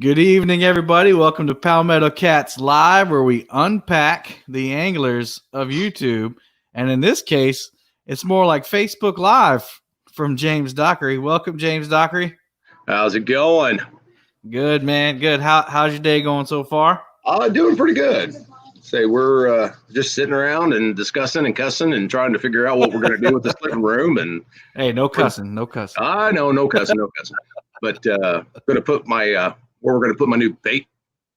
Good evening, everybody. Welcome to Palmetto Cats Live, where we unpack the anglers of YouTube. And in this case, it's more like Facebook Live from James Dockery. Welcome, James Dockery. How's it going? Good, man. Good. How's your day going so far? Doing pretty good. Say we're just sitting around and discussing and cussing and trying to figure out what we're going to do with this living room. And hey, no cussing, no cussing. I know, no cussing, no cussing. But going to put my where we're going to put my new bait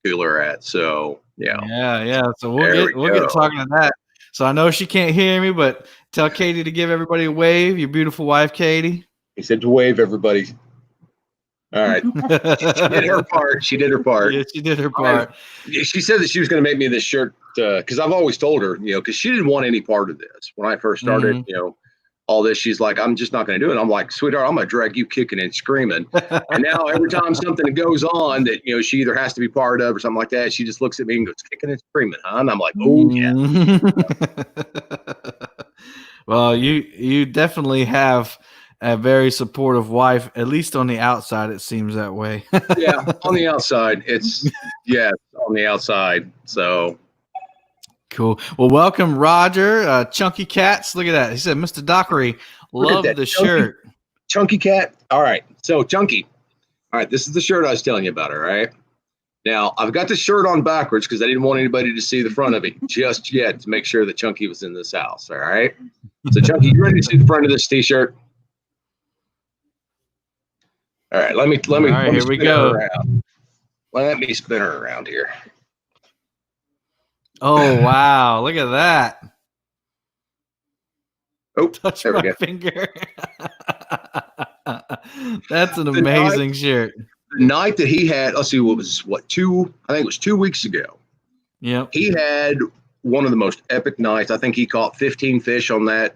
cooler at. So yeah. So we'll get talking to that. So I know she can't hear me, but tell Katie to give everybody a wave. Your beautiful wife, Katie. He said to wave everybody. All right. She did her part. She did her part. Yeah, she did her part. She said that she was going to make me this shirt because I've always told her, because she didn't want any part of this when I first started, all this. She's like, I'm just not going to do it. I'm like, sweetheart, I'm going to drag you kicking and screaming. And now every time something goes on that, she either has to be part of or something like that, she just looks at me and goes, kicking and screaming, huh? And I'm like, oh, yeah. Well, you definitely have a very supportive wife, at least on the outside. It seems that way. Yeah, on the outside, it's on the outside. So cool. Well, welcome, Roger. Chunky Cats. Look at that. He said, Mr. Dockery, love the shirt. Chunky Cat. All right. So Chunky. All right. This is the shirt I was telling you about. All right. Now I've got the shirt on backwards because I didn't want anybody to see the front of it just yet to make sure that Chunky was in this house. All right. So Chunky, you ready to see the front of this T-shirt? All right, let me here we go. Around. Let me spin her around here. Oh wow! Look at that. Oh, touch my finger. That's an amazing shirt. The night that he had, let's see, I think it was 2 weeks ago. Yep. He had one of the most epic nights. I think he caught 15 fish on that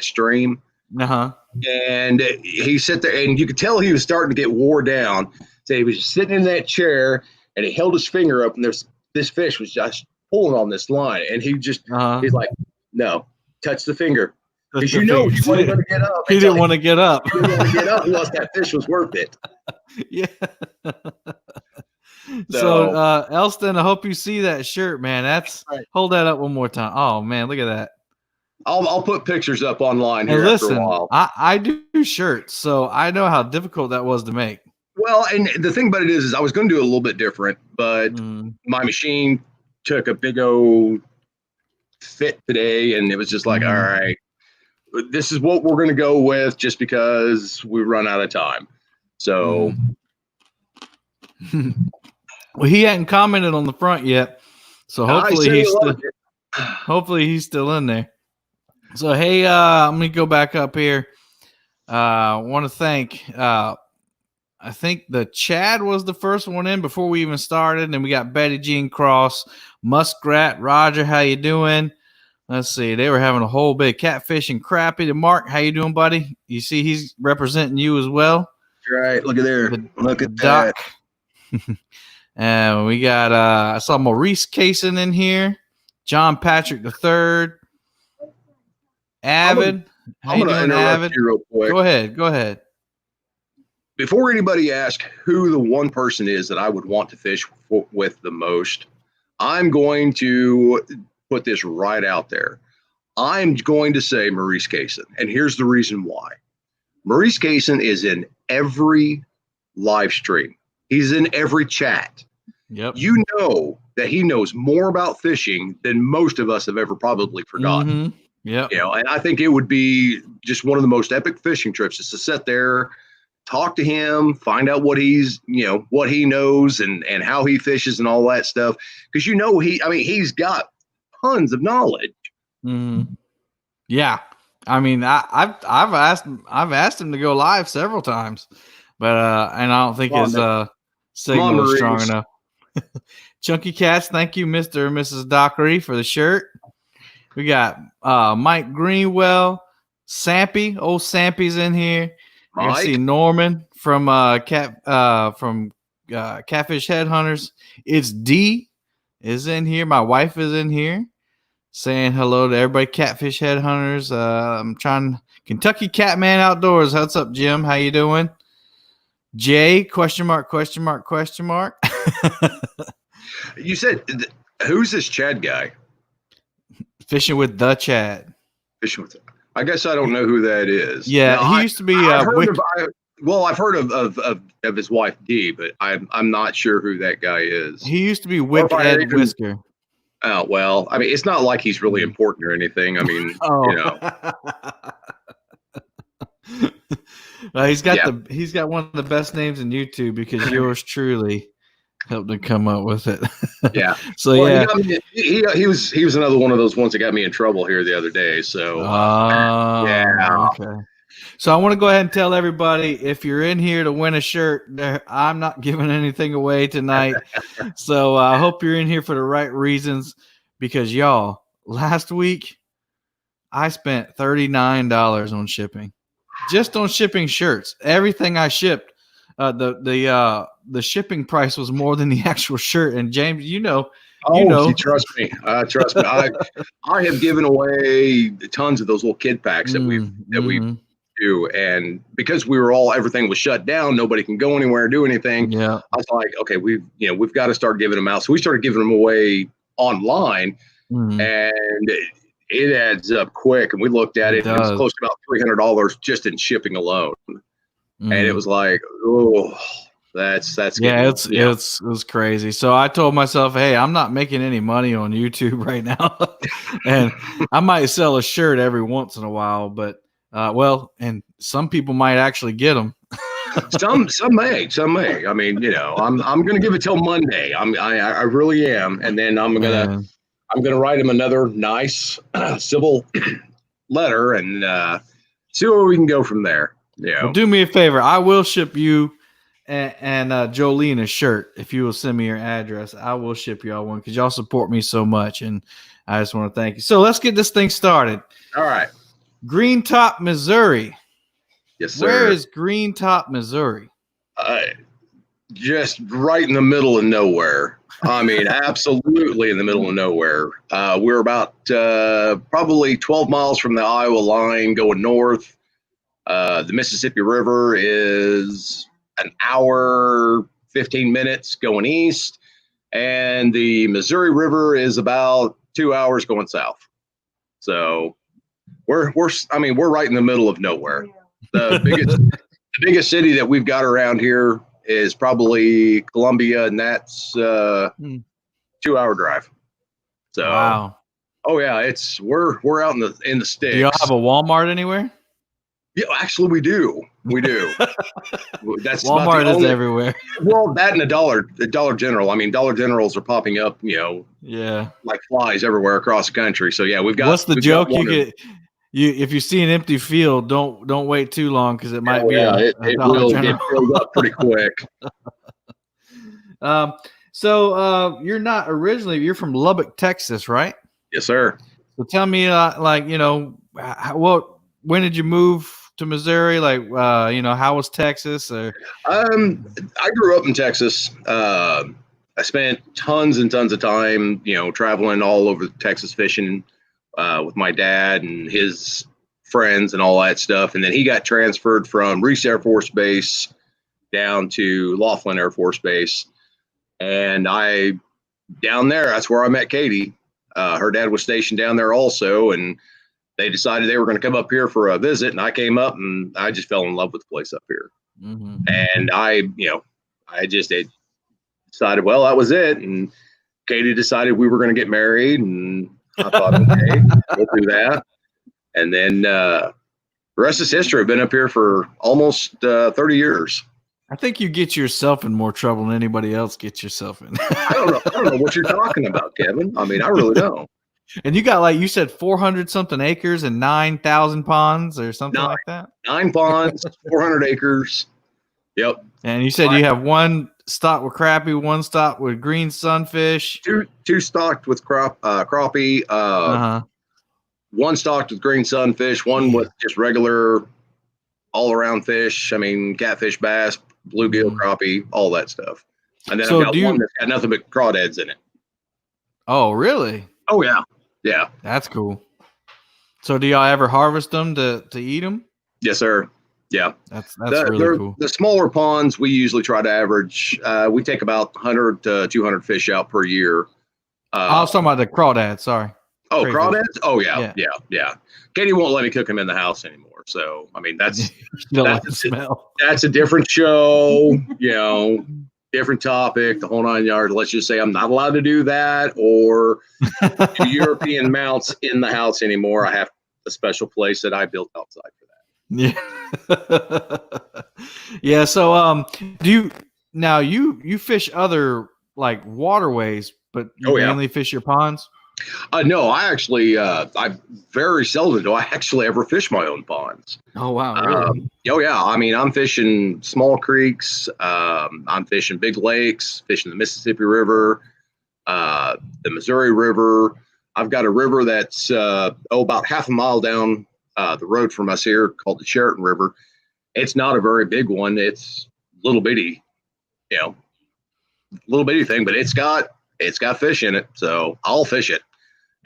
stream. Uh-huh. And he sat there, and you could tell he was starting to get wore down. So he was just sitting in that chair, and he held his finger up, and this fish was just pulling on this line, and he just he's like, "No, touch the finger," because he wasn't going to get up. He didn't want to get up. He didn't want to get up unless that fish was worth it. Yeah. So Elston, I hope you see that shirt, man. Hold that up one more time. Oh man, look at that. I'll put pictures up online here after a while. I do shirts, so I know how difficult that was to make. Well, and the thing about it is I was going to do it a little bit different, but my machine took a big old fit today, and it was just like, all right, this is what we're going to go with just because we run out of time. So. Well, he hadn't commented on the front yet, so hopefully he's still in there. So, hey, let me go back up here. I want to thank, I think the Chad was the first one in before we even started. And then we got Betty Jean Cross, Muskrat, Roger, how you doing? Let's see. They were having a whole big catfish and crappie. To Mark, how you doing, buddy? You see he's representing you as well. Right. Look at there. Look at that. And we got, I saw Maurice Cason in here, John Patrick III. Avid, I'm going to interrupt you real quick. Go ahead. Before anybody asks who the one person is that I would want to fish with the most, I'm going to put this right out there. I'm going to say Maurice Cason, and here's the reason why. Maurice Cason is in every live stream. He's in every chat. Yep. You know that he knows more about fishing than most of us have ever probably forgotten. Yeah. And I think it would be just one of the most epic fishing trips is to sit there, talk to him, find out what what he knows and how he fishes and all that stuff. Because he's got tons of knowledge. Mm-hmm. Yeah. I mean, I've asked him to go live several times, but and I don't think his signal is strong enough. Chunky Cats, thank you, Mr. and Mrs. Dockery, for the shirt. We got Mike Greenwell, Sampy. Old Sampy's in here. You can see Norman from Catfish Headhunters. It's D is in here. My wife is in here saying hello to everybody. Catfish Headhunters. I'm trying Kentucky Catman Outdoors. What's up, Jim? How you doing? J question mark question mark question mark. You said, who's this Chad guy? Fishing with the Chad. Fishing with. I guess I don't know who that is. Yeah, Now, he used to be. I've heard I've heard of his wife Dee, but I'm not sure who that guy is. He used to be Wick Ed Whisker. Oh well, I mean, it's not like he's really important or anything. I mean, you know. He's got one of the best names in YouTube because yours truly helped him come up with it. Yeah. So yeah, he was another one of those ones that got me in trouble here the other day. So yeah. Okay. So I want to go ahead and tell everybody, if you're in here to win a shirt, I'm not giving anything away tonight. So I hope you're in here for the right reasons, because y'all, last week I spent $39 on shipping, just on shipping shirts. Everything I shipped, the shipping price was more than the actual shirt. And James, you know. Trust me. Trust me. I have given away tons of those little kid packs that we do, and because everything was shut down, nobody can go anywhere or do anything. Yeah, I was like, okay, we've got to start giving them out. So we started giving them away online, and it adds up quick. And we looked at it, and it was close to about $300 just in shipping alone. And it was like, oh. That's it was crazy. So I told myself, hey, I'm not making any money on YouTube right now, and I might sell a shirt every once in a while, but and some people might actually get them. some may. I mean, I'm gonna give it till Monday. I really am, and then I'm gonna write him another nice civil letter and see where we can go from there. Yeah. Well, do me a favor. I will ship you and Jolene a shirt. If you will send me your address, I will ship y'all one, because y'all support me so much, and I just want to thank you. So let's get this thing started. All right. Green Top, Missouri. Yes, sir. Where is Green Top, Missouri? Just right in the middle of nowhere. I mean, absolutely in the middle of nowhere. We're about probably 12 miles from the Iowa line going north. The Mississippi River is an hour, 15 minutes going east, and the Missouri River is about 2 hours going south. So we're right in the middle of nowhere. The biggest city that we've got around here is probably Columbia, and that's 2 hour drive. So wow. Oh yeah, we're out in the sticks. Do y'all have a Walmart anywhere? Yeah, actually we do. That's Walmart is everywhere. Well, that and the Dollar General. I mean, Dollar Generals are popping up, like flies everywhere across the country. So yeah, we've got. What's the joke? If you see an empty field, don't wait too long, because it might be it fills up pretty quick. So you're not originally, you're from Lubbock, Texas, right? Yes, sir. So tell me, when did you move to Missouri? How was Texas? Or I grew up in Texas. I spent tons and tons of time, traveling all over Texas fishing with my dad and his friends and all that stuff. And then he got transferred from Reese Air Force Base down to Laughlin Air Force Base. And down there, that's where I met Katie. Her dad was stationed down there also, and they decided they were going to come up here for a visit, and I came up, and I just fell in love with the place up here. And I just decided, well, that was it. And Katie decided we were going to get married, and I thought, okay, we'll do that. And then the rest is history. I've been up here for almost 30 years. I think you get yourself in more trouble than anybody else gets yourself in. I don't know what you're talking about, Kevin. I mean, I really don't. And you got, like you said, 400 something acres and 9,000 ponds or something like that? 9 ponds, 400 acres. Yep. And you said you have one stocked with crappie, one stocked with green sunfish. Two stocked with crappie. One stocked with green sunfish, one with just regular all-around fish. I mean, catfish, bass, bluegill, crappie, all that stuff. And then I've got one that's got nothing but crawdads in it. Oh, really? Oh, yeah. Yeah. That's cool. So do y'all ever harvest them to eat them? Yes, sir. Yeah. That's really cool. The smaller ponds, we usually try to average, we take about 100 to 200 fish out per year. I was talking about the crawdads. Sorry. Oh, Crayfish. crawdads? Oh, yeah. Katie won't let me cook them in the house anymore. So, I mean, that's smell. That's a different show, different topic, the whole 9 yards. Let's just say I'm not allowed to do that or do European mounts in the house anymore. I have a special place that I built outside for that. Yeah. Yeah. So, you fish other like waterways, but you mainly fish your ponds? No, I actually, I very seldom do I actually ever fish my own ponds. Oh, wow. Really? Oh, yeah. I mean, I'm fishing small creeks. I'm fishing big lakes, fishing the Mississippi River, the Missouri River. I've got a river that's, about half a mile down the road from us here called the Sheraton River. It's not a very big one. It's little bitty, little bitty thing, but it's got fish in it. So I'll fish it.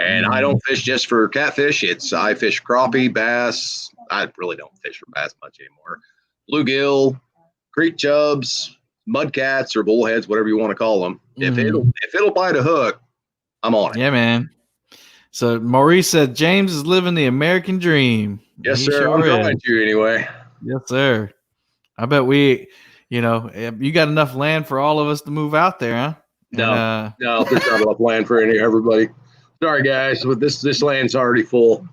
And I don't fish just for catfish. I fish crappie, bass. I really don't fish for bass much anymore. Bluegill, creek chubs, mudcats or bullheads, whatever you want to call them. If it'll bite a hook, I'm on it. Yeah, man. So Maurice said James is living the American dream. Yes, sir. Sure I'm trying to anyway. Yes, sir. I bet you got enough land for all of us to move out there, huh? No, there's not enough land for everybody. Sorry, guys, but this land's already full.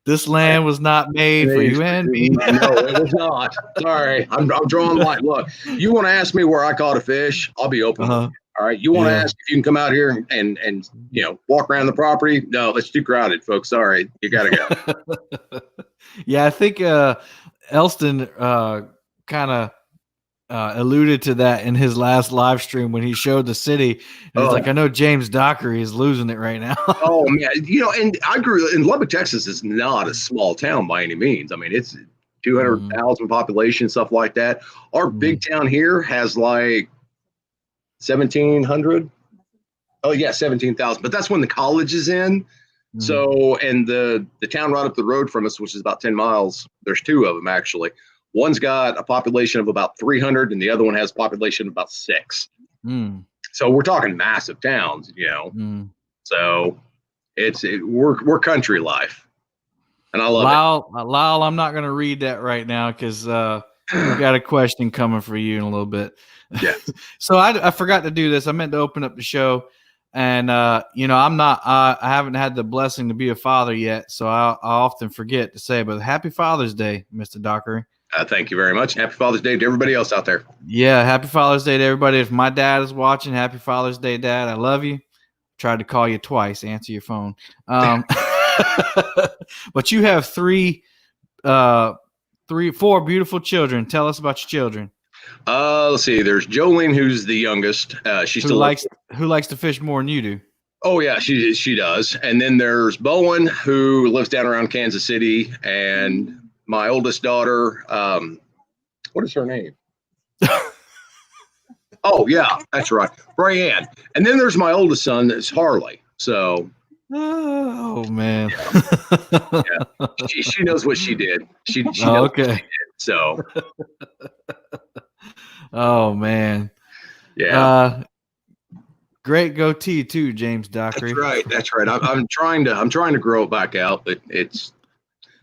This land was not made for you and me. No, it was not. Sorry, I'm drawing line. Look, you want to ask me where I caught a fish? I'll be open. All right. You want to ask if you can come out here and walk around the property? No, it's too crowded, folks. Sorry, you got to go. Yeah, I think Elston kind of alluded to that in his last live stream when he showed the city. And he's like, I know James Dockery is losing it right now. Oh, man. And I grew in Lubbock, Texas is not a small town by any means. I mean, it's 200,000 population, stuff like that. Our big town here has like 1,700. Oh, yeah, 17,000. But that's when the college is in. So, and the town right up the road from us, which is about 10 miles, there's two of them actually. One's got a population of about 300 and the other one has a population of about 6. So we're talking massive towns, So we're country life. And I love it. Lyle, I'm not going to read that right now because we got a question coming for you in a little bit. Yeah. So I forgot to do this. I meant to open up the show. And, I haven't had the blessing to be a father yet. So I often forget to say, but happy Father's Day, Mr. Dockery. Thank you very much. Happy Father's Day to everybody else out there. Yeah. Happy Father's Day to everybody. If my dad is watching, happy Father's Day, Dad. I love you. Tried to call you twice. Answer your phone. But you have 4 beautiful children. Tell us about your children. Let's see. There's Jolene, who's the youngest. Who likes to fish more than you do. Oh yeah, she does. And then there's Bowen, who lives down around Kansas City, and my oldest daughter. What is her name? Oh yeah, that's right, Brianne. And then there's my oldest son, that's Harley. So. Oh man. Yeah. She knows what she did. She knows what she did, so. Oh man. Yeah. Great goatee too, James Dockery. That's right. I'm trying to grow it back out, but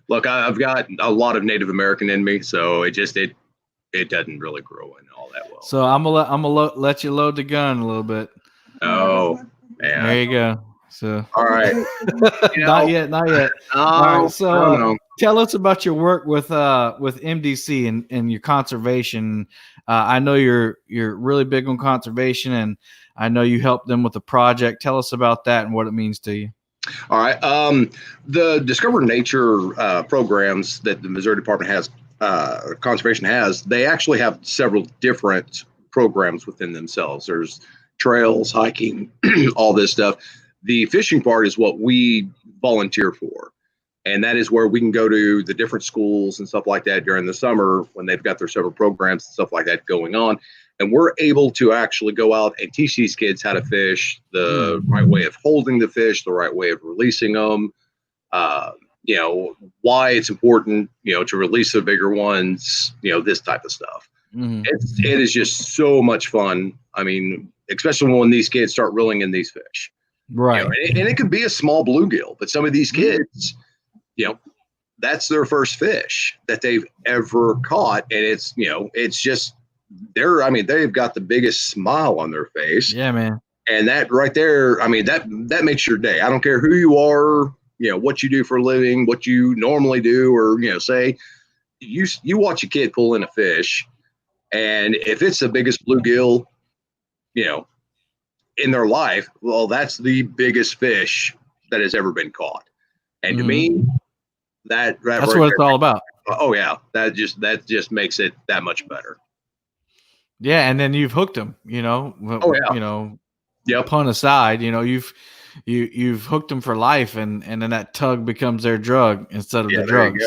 look, I've got a lot of Native American in me, so it doesn't really grow in all that well. So I'm gonna let you load the gun a little bit. Oh man. There you go. So all right. Not yet. All right. So tell us about your work with MDC and your conservation. I know you're really big on conservation, and I know you helped them with a project. Tell us about that and what it means to you. All right. The Discover Nature programs that the Missouri Department has, conservation has, they actually have several different programs within themselves. There's trails, hiking, all this stuff. The fishing part is what we volunteer for. And that is where we can go to the different schools and stuff like that during the summer when they've got their several programs and stuff like that going on. And we're able to actually go out and teach these kids how to fish, the right way of holding the fish, the right way of releasing them, why it's important, to release the bigger ones, this type of stuff. Mm-hmm. It is just so much fun. I mean, especially when these kids start reeling in these fish. Right. And it could be a small bluegill, but some of these kids, that's their first fish that they've ever caught. And it's just, they've got the biggest smile on their face. Yeah, man. And that right there, that makes your day. I don't care who you are, what you do for a living, what you normally do, or, say you watch a kid pull in a fish, and if it's the biggest bluegill, in their life, well, that's the biggest fish that has ever been caught. And to me, that's right what it's all about. Oh yeah, that just makes it that much better. Yeah, and then you've hooked them. Oh yeah. Yep. Pun aside, you've hooked them for life, and then that tug becomes their drug instead of the drugs.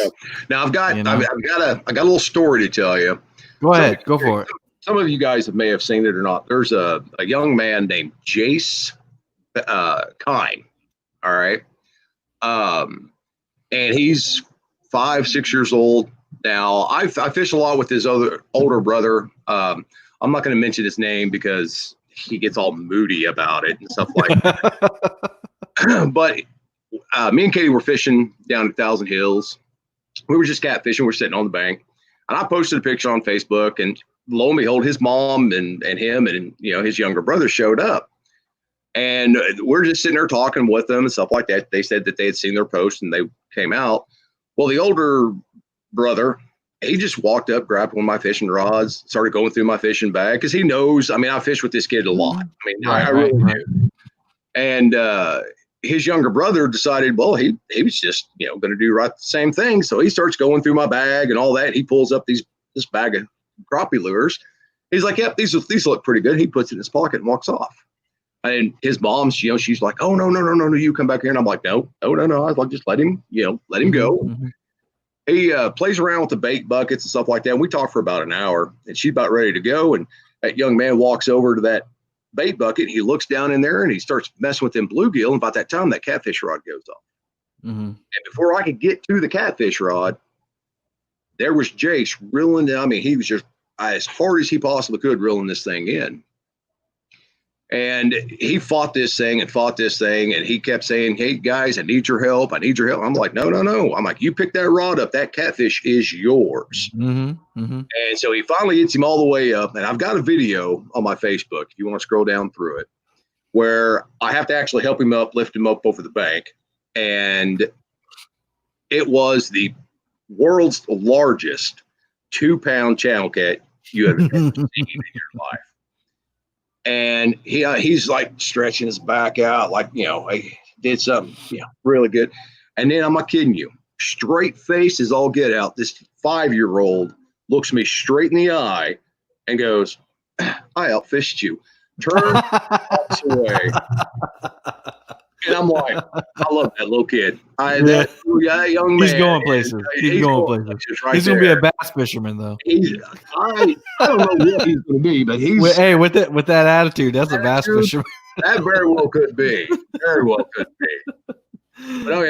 Now I've got a little story to tell you. Go ahead, go for it. Some of you guys may have seen it or not. There's a young man named Jace Kine. All right. And he's 5-6 years old now. I fish a lot with his older brother. I'm not going to mention his name because he gets all moody about it and stuff like that. But me and Katie were fishing down at Thousand Hills. We were just catfishing. We're sitting on the bank, and I posted a picture on Facebook, and lo and behold, his mom and him and his younger brother showed up, and we're just sitting there talking with them and stuff like that. They said that they had seen their post and they came out. Well, the older brother, he just walked up, grabbed one of my fishing rods, started going through my fishing bag because he knows. I fish with this kid a lot. I really do. And his younger brother decided, well, he was just going to do right the same thing. So he starts going through my bag and all that. He pulls up this bag of crappie lures. He's like, yep, these look pretty good. He puts it in his pocket and walks off. And his mom, she's like, oh, no, you come back here. And I'm like, no. I was like, just let him go. Mm-hmm. He plays around with the bait buckets and stuff like that. And we talked for about an hour, and she's about ready to go. And that young man walks over to that bait bucket. He looks down in there and he starts messing with them bluegill. And about that time, that catfish rod goes off. Mm-hmm. And before I could get to the catfish rod, there was Jace reeling. He was just as hard as he possibly could reeling this thing in. And he fought this thing, and he kept saying, hey, guys, I need your help. I'm like, no. I'm like, you pick that rod up. That catfish is yours. Mm-hmm. Mm-hmm. And so he finally gets him all the way up. And I've got a video on my Facebook, if you want to scroll down through it, where I have to actually help him up, lift him up over the bank. And it was the world's largest 2-pound channel cat you have ever seen in your life. And he's like stretching his back out, like, I did something, really good. And then I'm not kidding you, straight face is all get out. This 5-year-old looks me straight in the eye and goes, I outfished you. Turn away. And I'm like, I love that little kid. That young man. He's going places. He's going places. Right, he's going to be a bass fisherman, though. I don't know what he's going to be, but he's. With that attitude, that's a bass fisherman. That very well could be. Very well could be. But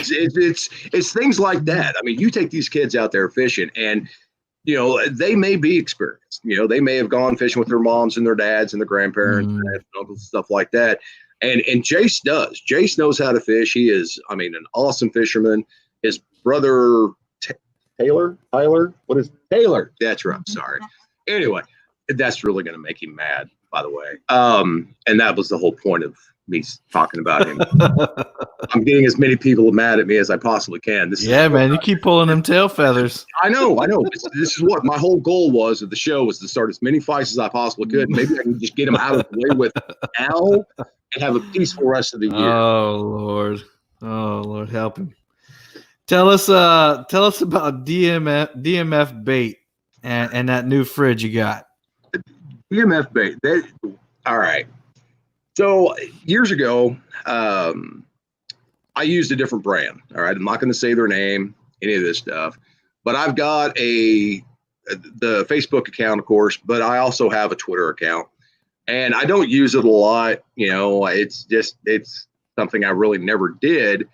it's things like that. You take these kids out there fishing, and they may be experienced. They may have gone fishing with their moms and their dads and their grandparents and uncles, stuff like that. And Jace does. Jace knows how to fish. He is, an awesome fisherman. His brother, Taylor? What is Taylor? That's right. I'm sorry. Anyway, that's really going to make him mad, by the way. And that was the whole point of me talking about him. I'm getting as many people mad at me as I possibly can. Man, you keep pulling them tail feathers. I know. This is what my whole goal was of the show, was to start as many fights as I possibly could. And maybe I can just get them out of the way with Al and have a peaceful rest of the year. Oh Lord, help him. Tell us about DMF bait and that new fridge you got. DMF bait. All right. So years ago, I used a different brand. All right. I'm not going to say their name, any of this stuff, but I've got the Facebook account, of course, but I also have a Twitter account, and I don't use it a lot. It's something I really never did.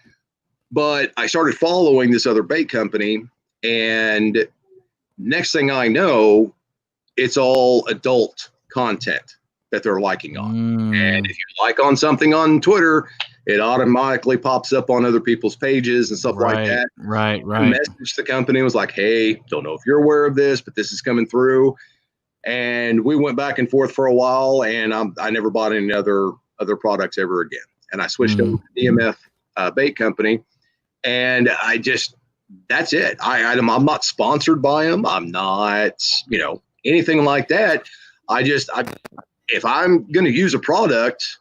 But I started following this other bait company, and next thing I know, it's all adult content that they're liking on. And if you like on something on Twitter, it automatically pops up on other people's pages and stuff like that. Right. I messaged the company, was like, hey, don't know if you're aware of this, but this is coming through. And we went back and forth for a while, and I never bought any other products ever again. And I switched over to DMF bait company, and that's it. I'm not sponsored by them. I'm not, anything like that. If I'm going to use a product,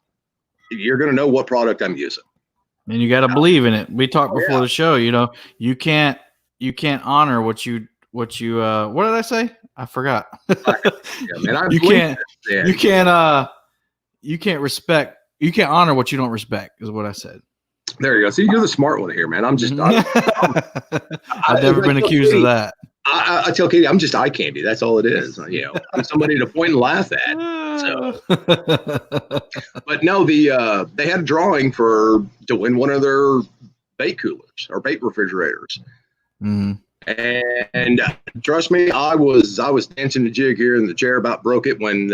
you're going to know what product I'm using. And you got to believe in it. We talked before the show, you can't honor what did I say? I forgot. You can't honor what you don't respect is what I said. There you go. See, you're the smart one here, man. I'm just, I've never been accused of that. I tell Katie, I'm just eye candy. That's all it is. I'm somebody to point and laugh at. So, but no, they had a drawing to win one of their bait coolers or bait refrigerators. And trust me, I was dancing the jig here in the chair, about broke it when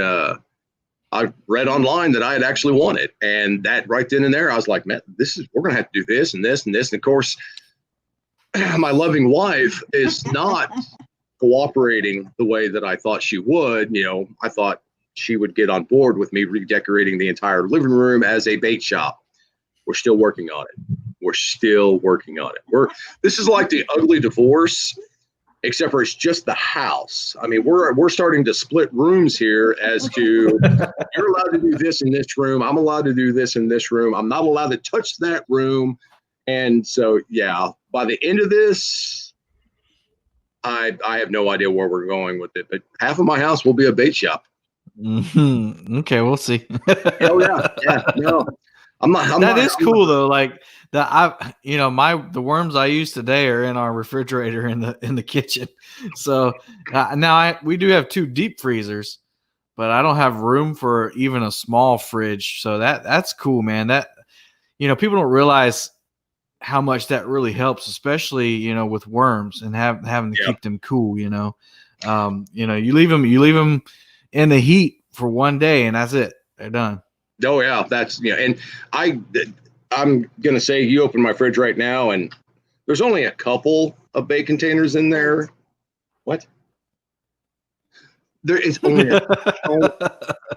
I read online that I had actually won it. And that right then and there, I was like, man, we're going to have to do this and this and this. And of course, my loving wife is not cooperating the way that I thought she would. I thought she would get on board with me redecorating the entire living room as a bait shop. We're still working on it. This is like the ugly divorce, except for it's just the house. I mean, we're starting to split rooms here as to you're allowed to do this in this room. I'm allowed to do this in this room. I'm not allowed to touch that room. And so, yeah, by the end of this, I have no idea where we're going with it, but half of my house will be a bait shop. Okay, we'll see. Oh yeah. No, That is cool though. Like the worms I use today are in our refrigerator in the kitchen. So now we do have 2 deep freezers, but I don't have room for even a small fridge. So that's cool, man. That people don't realize how much that really helps, especially with worms and having to keep them cool. You leave them in the heat for one day and that's it. They're done. Oh yeah, that's and I'm gonna say you open my fridge right now and there's only a couple of bait containers in there. What? There is only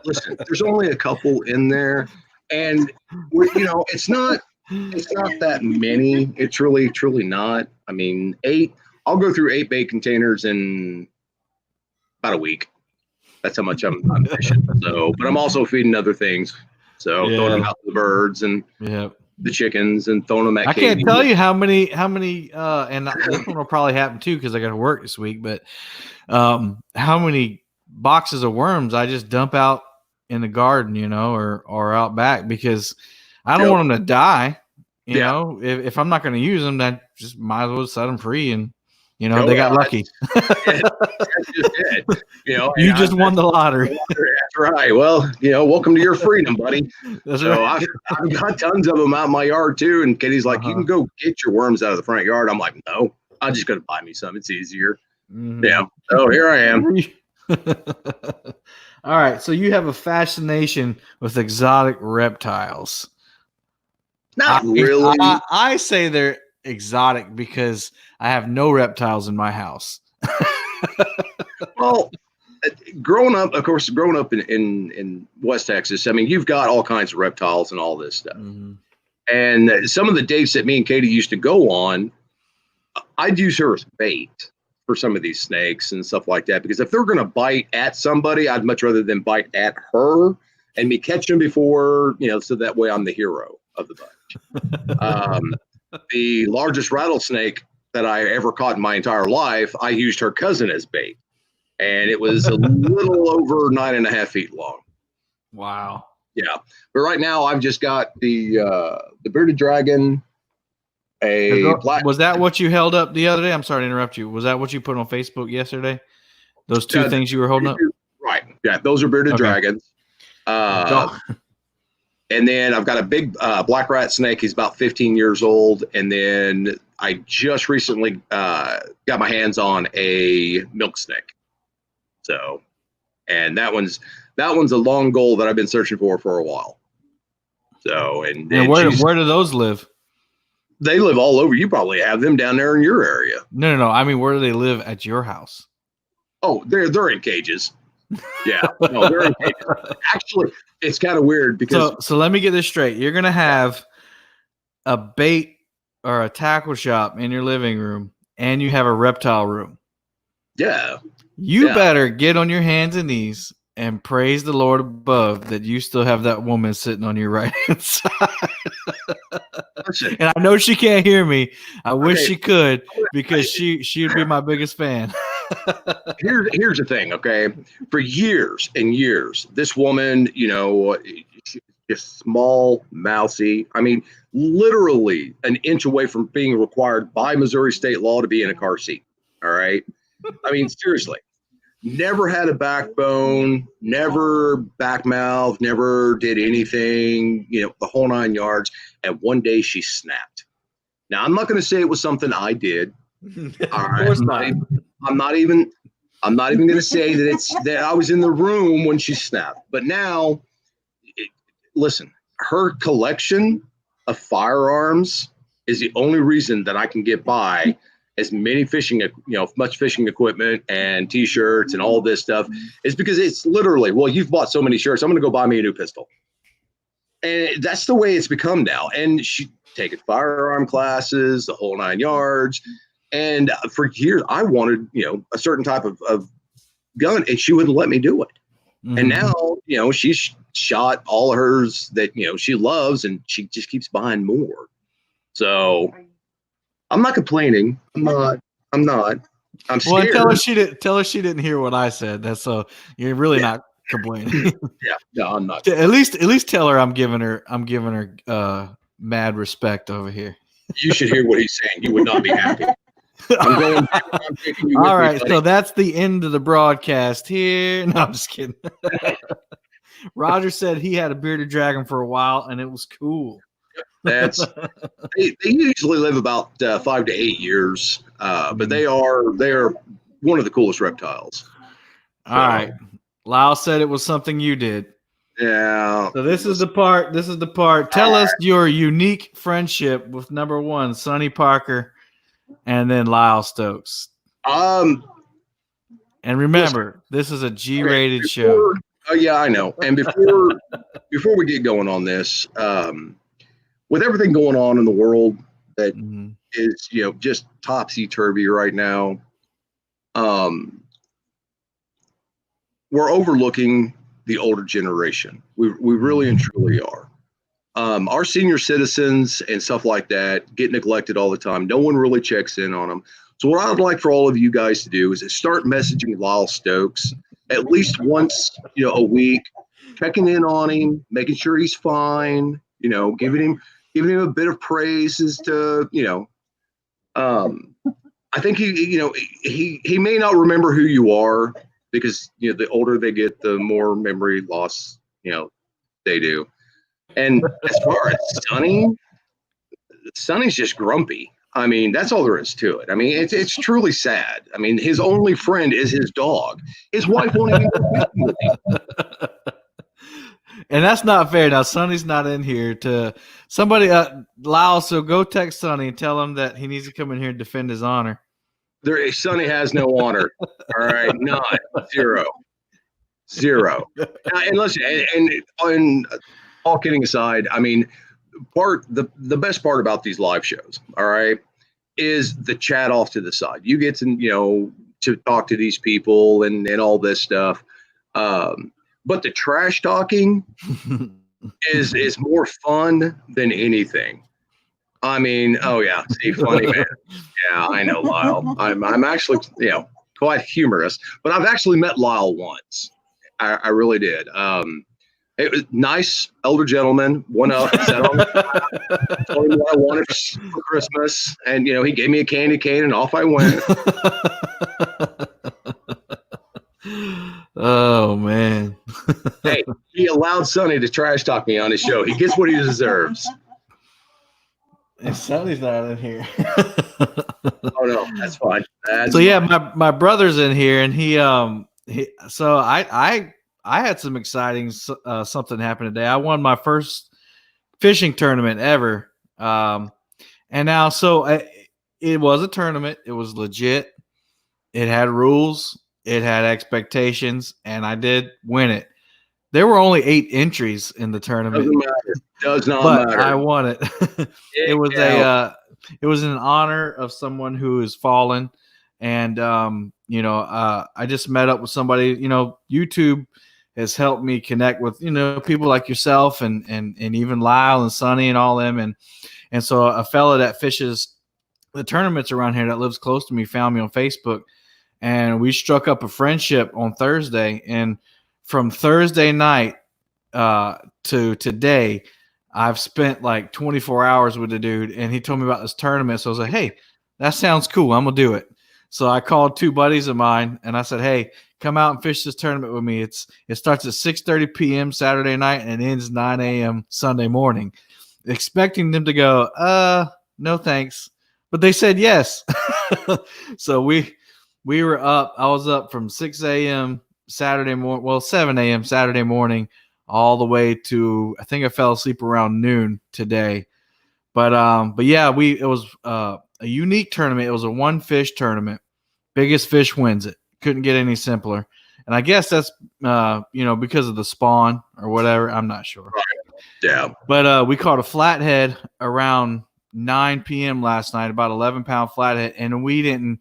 listen. There's only a couple in there, and it's not that many. It's really truly not. I mean, 8. I'll go through 8 bait containers in about a week. That's how much I'm fishing. So, but I'm also feeding other things. So throwing them out to the birds and the chickens and throwing them at Katie. Can't tell you how many, and this one will probably happen too because I got to work this week. But how many boxes of worms I just dump out in the garden, or out back because I don't want them to die. You know, if I'm not going to use them, then just might as well set them free and. They got lucky. That's just it. You just won the lottery. That's right. Well, welcome to your freedom, buddy. That's right. I've got tons of them out in my yard too. And Katie's like, you can go get your worms out of the front yard. I'm like, no, I'm just going to buy me some. It's easier. Yeah. So here I am. All right. So you have a fascination with exotic reptiles. Not really. I say they're exotic because I have no reptiles in my house. Well, growing up in West Texas, I mean, you've got all kinds of reptiles and all this stuff. And some of the dates that me and Katie used to go on, I'd use her as bait for some of these snakes and stuff like that. Because if they're going to bite at somebody, I'd much rather than bite at her and me catch them before, so that way I'm the hero of the bunch. The largest rattlesnake that I ever caught in my entire life, I used her cousin as bait. And it was a little over 9.5 feet long. Wow. Yeah. But right now I've just got the bearded dragon. Was that what you held up the other day? I'm sorry to interrupt you. Was that what you put on Facebook yesterday? Those 2 things you were holding up? Right. Yeah. Those are bearded dragons. And then I've got a big black rat snake. He's about 15 years old. And then I just recently got my hands on a milk snake. So, and that one's a long goal that I've been searching for a while. So, and where do those live? They live all over. You probably have them down there in your area. No. I mean, where do they live at your house? Oh, they're in cages. Yeah, no, they're in cages. Actually, it's kind of weird because. So let me get this straight. You're gonna have a bait or a tackle shop in your living room, and you have a reptile room. Yeah. You better get on your hands and knees and praise the Lord above that you still have that woman sitting on your right hand side. And I know she can't hear me. I wish she could, because she would be my biggest fan. Here's the thing, okay? For years and years, this woman, just small, mousy. I mean, literally an inch away from being required by Missouri state law to be in a car seat. All right. I mean, seriously. Never had a backbone, never back mouth, never did anything, the whole 9 yards. And one day she snapped. Now, I'm not going to say it was something I did. All right. Of course not. I'm not even going to say that I was in the room when she snapped. But now, listen, her collection of firearms is the only reason that I can get by as many much fishing equipment and T-shirts and all this stuff, is because it's literally, well, you've bought so many shirts, I'm going to go buy me a new pistol. And that's the way it's become now. And she taken firearm classes, the whole 9 yards. And for years, I wanted, a certain type of gun, and she wouldn't let me do it. Mm-hmm. And now, she's shot all hers that, she loves, and she just keeps buying more. So I'm not complaining. I'm not. I'm scared. Well, tell her she didn't hear what I said. That's so you're really not complaining. Yeah, no, I'm not. At least tell her I'm giving her mad respect over here. You should hear what he's saying. You would not be happy. All right, so that's the end of the broadcast here. No, I'm just kidding. Roger said he had a bearded dragon for a while, and it was cool. They usually live about 5 to 8 years, but they are one of the coolest reptiles. All right, Lyle said it was something you did. Yeah. So this is the part. Tell us your unique friendship with number one, Sonny Parker, and then Lyle Stokes. And remember, this is a G-rated show. Oh yeah, I know. And before we get going on this, with everything going on in the world that is, just topsy-turvy right now, we're overlooking the older generation. We really and truly are. Our senior citizens and stuff like that get neglected all the time. No one really checks in on them. So what I would like for all of you guys to do is start messaging Lyle Stokes at least once, a week, checking in on him, making sure he's fine, giving him a bit of praise as to, I think he may not remember who you are, because, the older they get, the more memory loss, they do. And as far as Sonny's just grumpy. I mean, that's all there is to it. I mean, it's truly sad. I mean, his only friend is his dog. His wife won't even go fishing with him. And that's not fair. Now, Sonny's not in here to somebody. Lyle, so go text Sonny and tell him that he needs to come in here and defend his honor. Sonny has no honor. All right, none, zero. And listen, and all kidding aside, I mean, the best part about these live shows, all right, is the chat off to the side. You get to talk to these people and all this stuff. But the trash talking is more fun than anything. I mean, oh yeah, see, funny man. Yeah, I know Lyle. I'm actually, quite humorous, but I've actually met Lyle once. I really did. It was nice elder gentleman. Went up and sat on the told him what I wanted for Christmas, and he gave me a candy cane, and off I went. Oh man. Hey, he allowed Sonny to trash talk me on his show. He gets what he deserves. And Sonny's not in here. Oh no, that's fine. That's so yeah, fine. my brother's in here, and he so I had some exciting something happen today. I won my first fishing tournament ever. And now it was a tournament. It was legit. It had rules. It had expectations, and I did win it. There were only 8 entries in the tournament. Doesn't matter. Does not but matter. I won it. It was it was in honor of someone who has fallen, and I just met up with somebody. YouTube has helped me connect with people like yourself and even Lyle and Sonny and all them, and so a fella that fishes the tournaments around here that lives close to me found me on Facebook, and we struck up a friendship on Thursday, and from Thursday night to today, I've spent like 24 hours with the dude, and he told me about this tournament. So I was like, hey, that sounds cool. I'm going to do it. So I called 2 buddies of mine, and I said, hey, come out and fish this tournament with me. It starts at 6:30 p.m. Saturday night, and it ends 9 a.m. Sunday morning. Expecting them to go, no thanks. But they said yes. So we were up. I was up from 6 a.m. Saturday morning, 7 a.m. Saturday morning, all the way to, I think I fell asleep around noon today. But yeah, it was a unique tournament. It was a 1 fish tournament. Biggest fish wins it. Couldn't get any simpler. And I guess that's because of the spawn or whatever. I'm not sure. Yeah. But we caught a flathead around 9 p.m. last night, about 11-pound flathead, and we didn't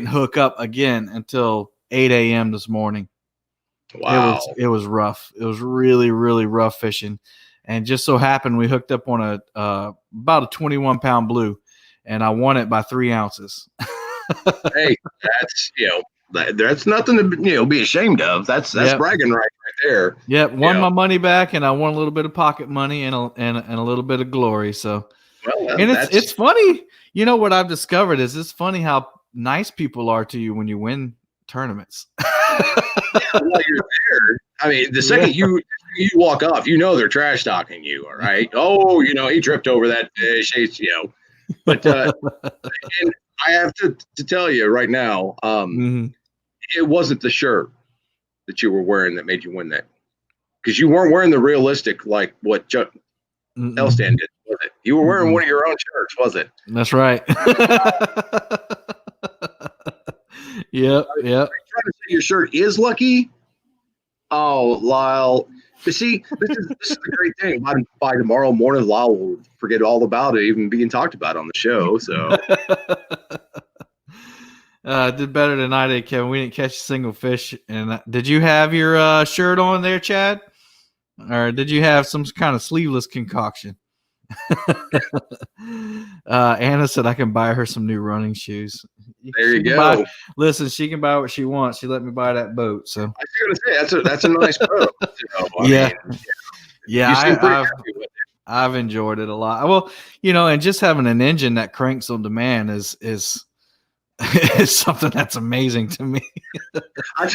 hook up again until 8 a.m. this morning. Wow. It was rough. It was really, really rough fishing. And just so happened we hooked up on about a 21-pound blue, and I won it by 3 ounces. Hey, that's nothing to be ashamed of. That's bragging right there. Yep, won my money back, and I won a little bit of pocket money and a little bit of glory. So, and it's funny. What I've discovered is it's funny how nice people are to you when you win tournaments. While you're there, I mean, the second you walk off, they're trash talking you. All right. Oh, he tripped over that fish. But and I have to tell you right now, it wasn't the shirt that you were wearing that made you win that, because you weren't wearing the realistic like what Chuck Elstan did, was it? You were wearing one of your own shirts, was it? That's right. Yep. Are you trying to say your shirt is lucky? Oh, Lyle. But see, this is the great thing. By tomorrow morning, Lyle will forget all about it, even being talked about on the show. So did better than I did, Kevin. We didn't catch a single fish. And did you have your shirt on there, Chad? Or did you have some kind of sleeveless concoction? Anna said I can buy her some new running shoes. There you go. Listen, she can buy what she wants. She let me buy that boat. So I was going to say that's a nice boat. I've enjoyed it a lot. Well, and just having an engine that cranks on demand is something that's amazing to me.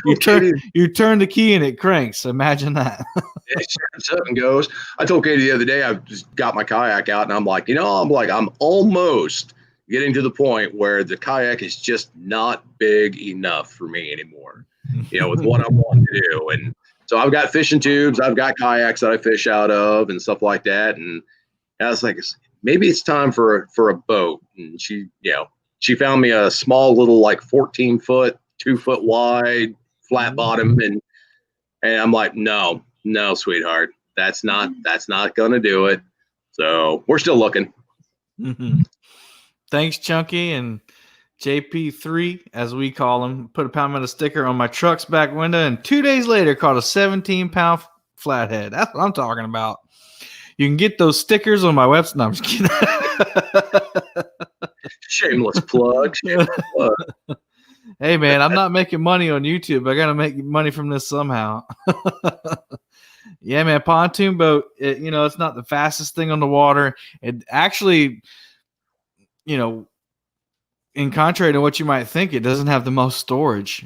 You turn the key and it cranks. Imagine that. It starts up and goes. I told Katie the other day, I just got my kayak out, and I'm like, I'm almost getting to the point where the kayak is just not big enough for me anymore, with what I want to do. And so I've got fishing tubes, I've got kayaks that I fish out of and stuff like that. And I was like, maybe it's time for a boat. And she found me a small little, like 14-foot, 2-foot wide, flat bottom. And I'm like, no, sweetheart, that's not going to do it. So we're still looking. Mm-hmm. Thanks, Chunky and JP3, as we call him. Put a Palmetto sticker on my truck's back window, and 2 days later caught a 17-pound flathead. That's what I'm talking about. You can get those stickers on my website. No, I'm just kidding. Shameless plug. Hey, man, I'm not making money on YouTube. I got to make money from this somehow. Yeah, man, pontoon boat, it's not the fastest thing on the water. It actually, in contrary to what you might think, it doesn't have the most storage.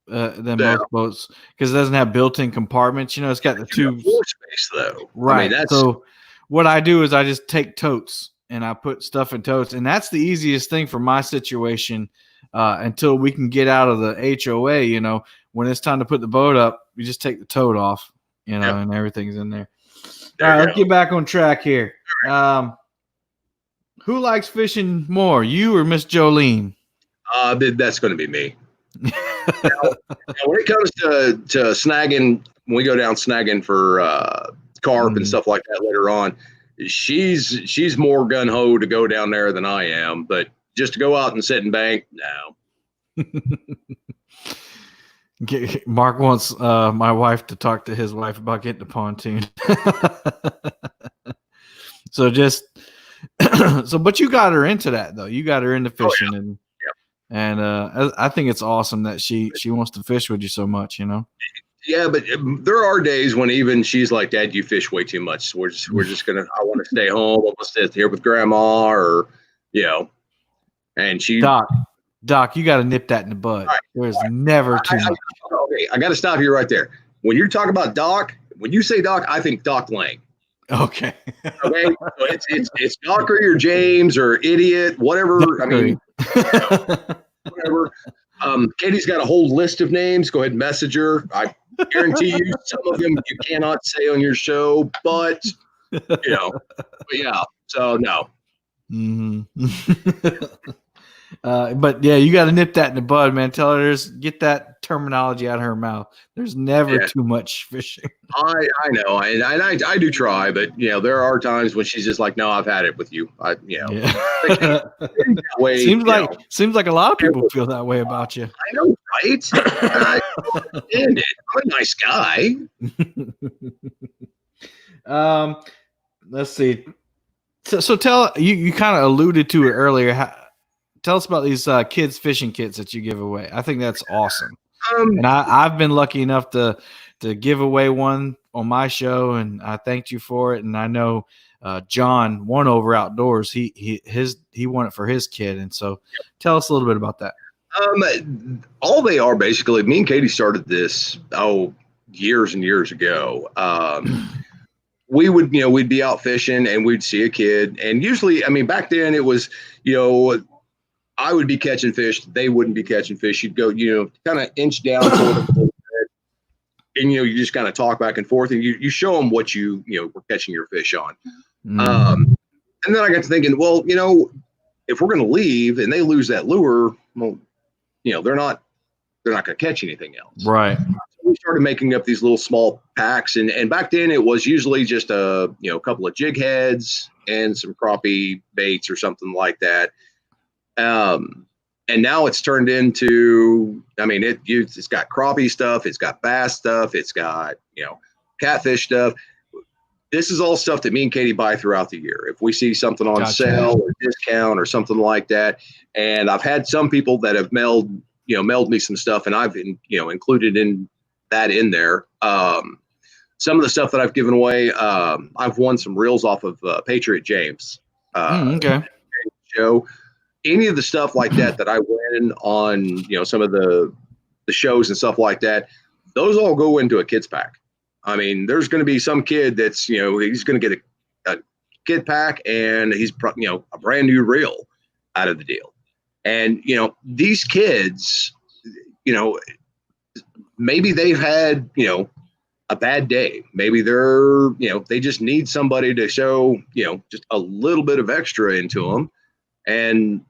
than most boats because it doesn't have built-in compartments. It's got the two floor space though. Right. I mean, so what I do is I just take totes and I put stuff in totes, and that's the easiest thing for my situation until we can get out of the HOA. When it's time to put the boat up, you just take the tote off, and everything's in there. All right, let's get back on track here. Who likes fishing more, you or Miss Jolene? That's going to be me. Now, when it comes to snagging, when we go down snagging for carp and stuff like that later on, she's more gun ho to go down there than I am. But just to go out and sit and bank, no. Mark wants my wife to talk to his wife about getting the pontoon. But you got her into that though. You got her into fishing, and I think it's awesome that she wants to fish with you so much. Yeah, but there are days when even she's like, "Dad, you fish way too much. So we're just gonna. I want to stay home. I want to sit here with Grandma, or And she, Doc, you got to nip that in the bud. Right, There's never too much. Okay, I got to stop you right there. When you talk about Doc, when you say Doc, I think Doc Lang. Okay. Okay. So it's Dockery or James or Idiot, whatever. Dockery. I mean, whatever. Katie's got a whole list of names. Go ahead and message her. I guarantee you some of them you cannot say on your show, but yeah. So no. Mm-hmm. But yeah, you got to nip that in the bud, man. Tell her get that terminology out of her mouth. There's never too much fishing. I know, and I do try, but there are times when she's just like, "No, I've had it with you." Seems like a lot of people feel that way about you. I know, right? I understand it. I'm a nice guy. Let's see. So tell you kind of alluded to it earlier. Tell us about these kids fishing kits that you give away. I think that's awesome. And I've been lucky enough to give away one on my show, and I thanked you for it. And I know John won over Outdoors. He won it for his kid. And so tell us a little bit about that. All they are basically, me and Katie started this years and years ago. We would, we'd be out fishing and we'd see a kid, and usually, I mean, back then it was, I would be catching fish. They wouldn't be catching fish. You'd go, kind of inch down toward them a little bit, and, you just kind of talk back and forth, and you show them what you were catching your fish on. And then I got to thinking, well, if we're going to leave and they lose that lure, well, they're not going to catch anything else. Right. So we started making up these little small packs, and back then it was usually just a couple of jig heads and some crappie baits or something like that. And now it's turned into, I mean, it's got crappie stuff, it's got bass stuff, it's got, catfish stuff. This is all stuff that me and Katie buy throughout the year. If we see something on sale or discount or something like that. And I've had some people that have mailed me some stuff, and I've been, included in that in there. Some of the stuff that I've given away, I've won some reels off of Patriot James. Okay. Show. Any of the stuff like that I win on, some of the shows and stuff like that, those all go into a kids pack. I mean, there's going to be some kid that's, he's going to get a kid pack, and he's, a brand new reel out of the deal. And, these kids, maybe they've had, a bad day. Maybe they're, they just need somebody to show, just a little bit of extra into them. And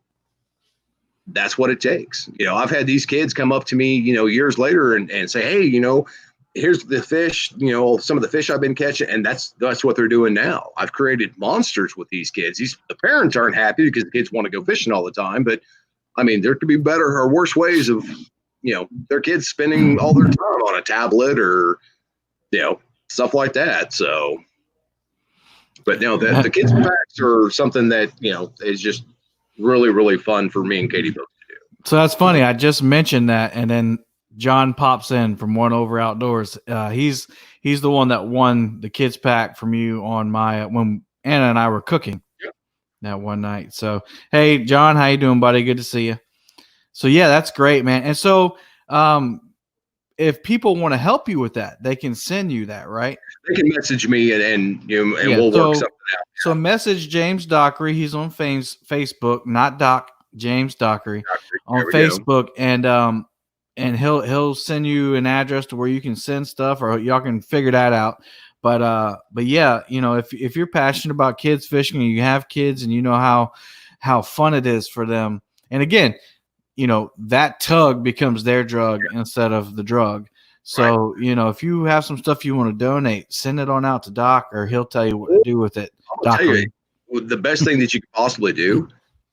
that's what it takes. I've had these kids come up to me, years later and say, hey, here's the fish, some of the fish I've been catching. And that's what they're doing now. I've created monsters with these kids. The parents aren't happy because the kids want to go fishing all the time. But I mean, there could be better or worse ways of, their kids spending all their time on a tablet or, stuff like that. So, but no, the kids packs are something that, is just really, really fun for me and Katie both to do. So that's funny. I just mentioned that, and then John pops in from One Over Outdoors. He's the one that won the kids pack from you on when Anna and I were cooking that one night. So, hey, John, how you doing, buddy? Good to see you. So yeah, that's great, man. And so, if people want to help you with that, they can send you that, right? They can message me and Yeah, we'll work something out. So message James Dockery. He's on Facebook, not Doc, James Dockery on Facebook, and he'll send you an address to where you can send stuff, or y'all can figure that out. But yeah, if you're passionate about kids fishing and you have kids and you know how fun it is for them, and again, that tug becomes their drug instead of the drug. So, if you have some stuff you want to donate, send it on out to Doc, or he'll tell you what to do with it. I'll tell you, the best thing that you could possibly do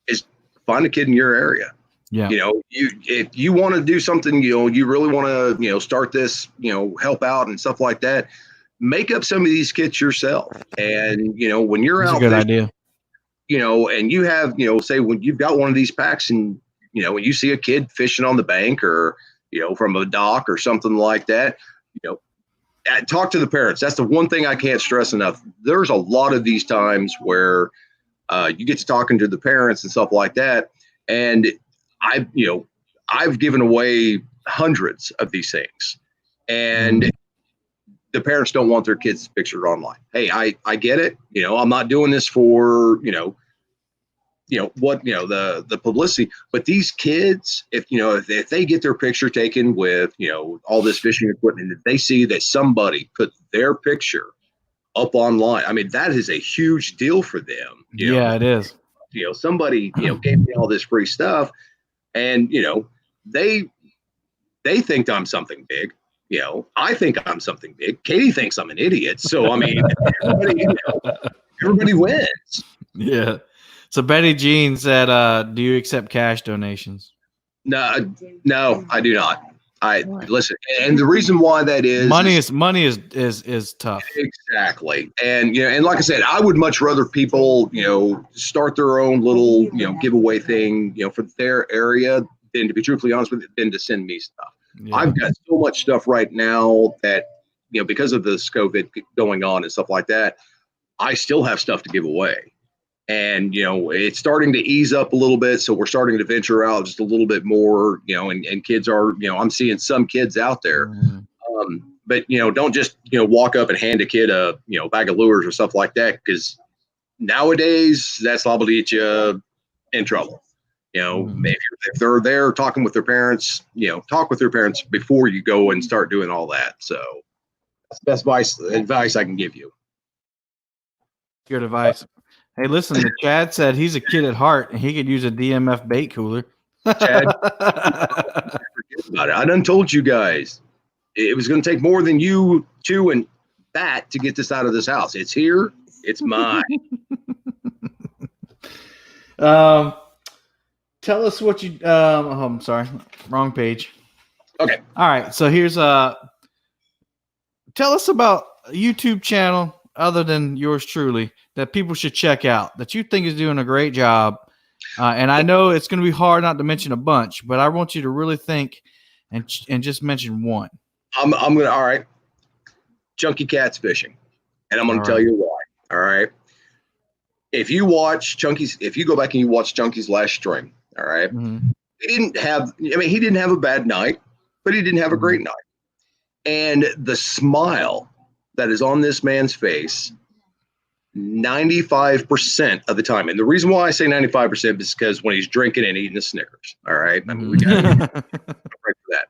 is find a kid in your area. Yeah. If you want to do something, you really want to, start this, help out and stuff like that, make up some of these kits yourself. And, when you're That's out, a good idea. And you have, say when you've got one of these packs and, when you see a kid fishing on the bank or, from a dock or something like that, talk to the parents. That's the one thing I can't stress enough. There's a lot of these times where you get to talking to the parents and stuff like that. And I've given away hundreds of these things, and the parents don't want their kids pictured online. Hey, I get it. I'm not doing this for, the publicity, but these kids, if they get their picture taken with, all this fishing equipment, if they see that somebody put their picture up online, I mean, that is a huge deal for them. It is. Somebody, gave me all this free stuff, and, they think I'm something big. I think I'm something big. Katie thinks I'm an idiot. So, I mean, everybody wins. Yeah. So Betty Jean said, do you accept cash donations? No, I do not. Listen, and the reason why that is money is tough. Exactly. And, and like I said, I would much rather people, start their own little, giveaway thing, for their area than, to be truthfully honest with you, than to send me stuff. Yeah. I've got so much stuff right now that, because of this COVID going on and stuff like that, I still have stuff to give away. And, it's starting to ease up a little bit. So we're starting to venture out just a little bit more, and kids are, I'm seeing some kids out there. But, don't just, walk up and hand a kid a, bag of lures or stuff like that, because nowadays that's liable to get you in trouble. If they're there talking with their parents, talk with their parents before you go and start doing all that. So that's the best advice I can give you. Good advice. Hey, listen, the Chad said he's a kid at heart and he could use a DMF bait cooler. Chad, forget about it. I done told you guys it was going to take more than you two and that to get this out of this house. It's here. It's mine. Tell us what you. I'm sorry, wrong page. Okay. All right. So here's tell us about a YouTube channel other than yours truly that people should check out that you think is doing a great job. And I know it's going to be hard not to mention a bunch, but I want you to really think and just mention one. I'm gonna. All right. Chunky Cats Fishing, and I'm going to tell you why. All right. If you watch Chunky's, if you go back and you watch Chunky's last string, all right, he didn't have a bad night, but he didn't have a great night. And the smile that is on this man's face 95% of the time. And the reason why I say 95% is because when he's drinking and eating the Snickers, all right, I mean, we got to for that.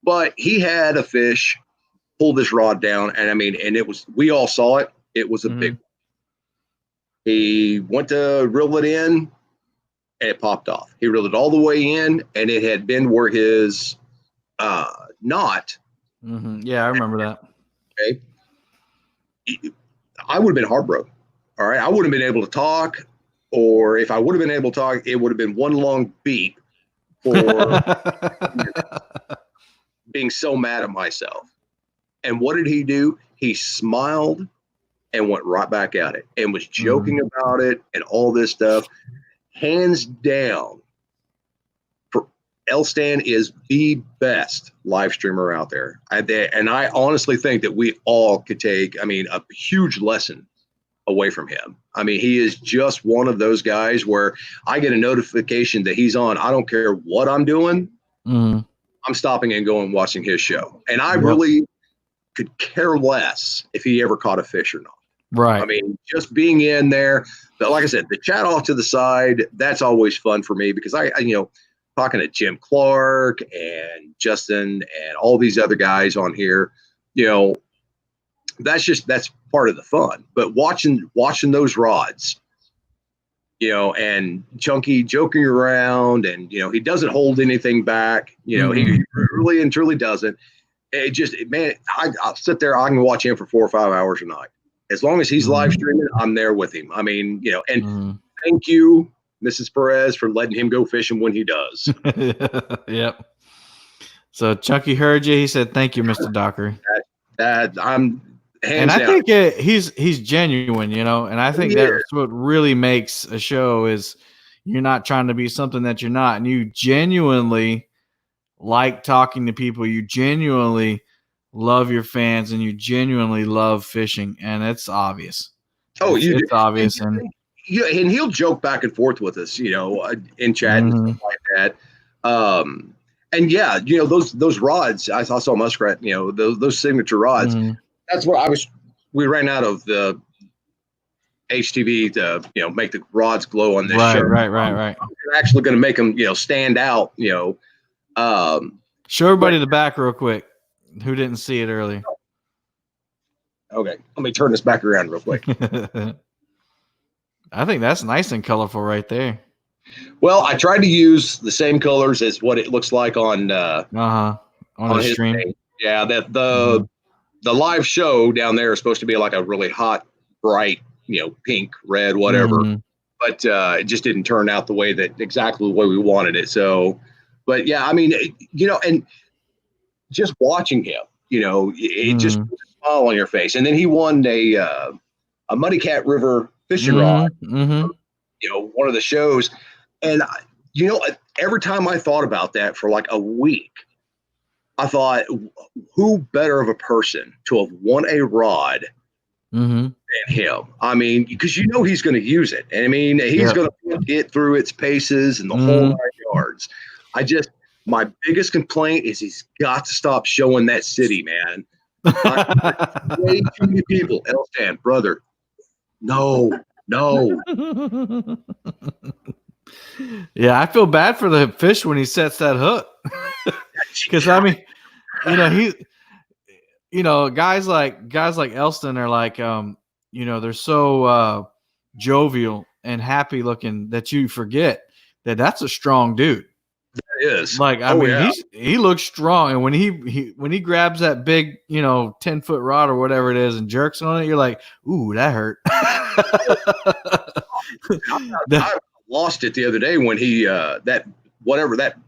But he had a fish pull this rod down, and I mean, and it was, we all saw it. It was a big one. He went to reel it in, and it popped off. He reeled it all the way in, and it had been where his knot. Yeah, I remember that. Okay. I would have been heartbroken. All right. I wouldn't have been able to talk, or if I would have been able to talk, it would have been one long beep for being so mad at myself. And what did he do? He smiled and went right back at it and was joking about it and all this stuff. Hands down, Elstan is the best live streamer out there. And I honestly think that we all could take, I mean, a huge lesson away from him. I mean, he is just one of those guys where I get a notification that he's on. I don't care what I'm doing. I'm stopping and going and watching his show. And I really could care less if he ever caught a fish or not. Right. I mean, just being in there, but like I said, the chat off to the side, that's always fun for me because I talking to Jim Clark and Justin and all these other guys on here, that's part of the fun. But watching those rods, and Chunky joking around, and he doesn't hold anything back. He really and truly doesn't. I'll sit there. I can watch him for 4 or 5 hours a night. As long as he's live streaming, I'm there with him. I mean, and thank you, Mrs. Perez, for letting him go fishing when he does. Yep. So Chunky heard you. He said, "Thank you, Mr. Dockery." That I'm hands and I down. think he's genuine, and I think that's what really makes a show is you're not trying to be something that you're not, and you genuinely like talking to people. You genuinely love your fans, and you genuinely love fishing, and it's obvious. It's obvious, and he'll joke back and forth with us, in chat and stuff like that. And yeah, those rods. I saw Muskrat. Those signature rods. That's where we ran out of the HTV to make the rods glow on this show. Right. We're actually going to make them stand out. Show everybody the back real quick. Who didn't see it earlier? Okay, let me turn this back around real quick. I think that's nice and colorful right there. Well, I tried to use the same colors as what it looks like on the stream. Thing. Yeah, that the live show down there is supposed to be like a really hot, bright, pink, red, whatever. But it just didn't turn out exactly the way we wanted it. So, but yeah, I mean, and just watching him, it just puts a smile on your face. And then he won a Muddy Cat River fishing rod, one of the shows. And, every time I thought about that for like a week, I thought, who better of a person to have won a rod than him? I mean, because he's going to use it. And I mean, he's going to put it through its paces and the whole 9 yards. My biggest complaint is he's got to stop showing that city, man. Way too many people. Elstan, brother, no. Yeah, I feel bad for the fish when he sets that hook. Because I mean, guys like Elston are like, they're so jovial and happy looking that you forget that that's a strong dude. That is. Like, I mean, he looks strong, and when he grabs that big, 10-foot rod or whatever it is and jerks on it, you're like, ooh, that hurt. I lost it the other day when he that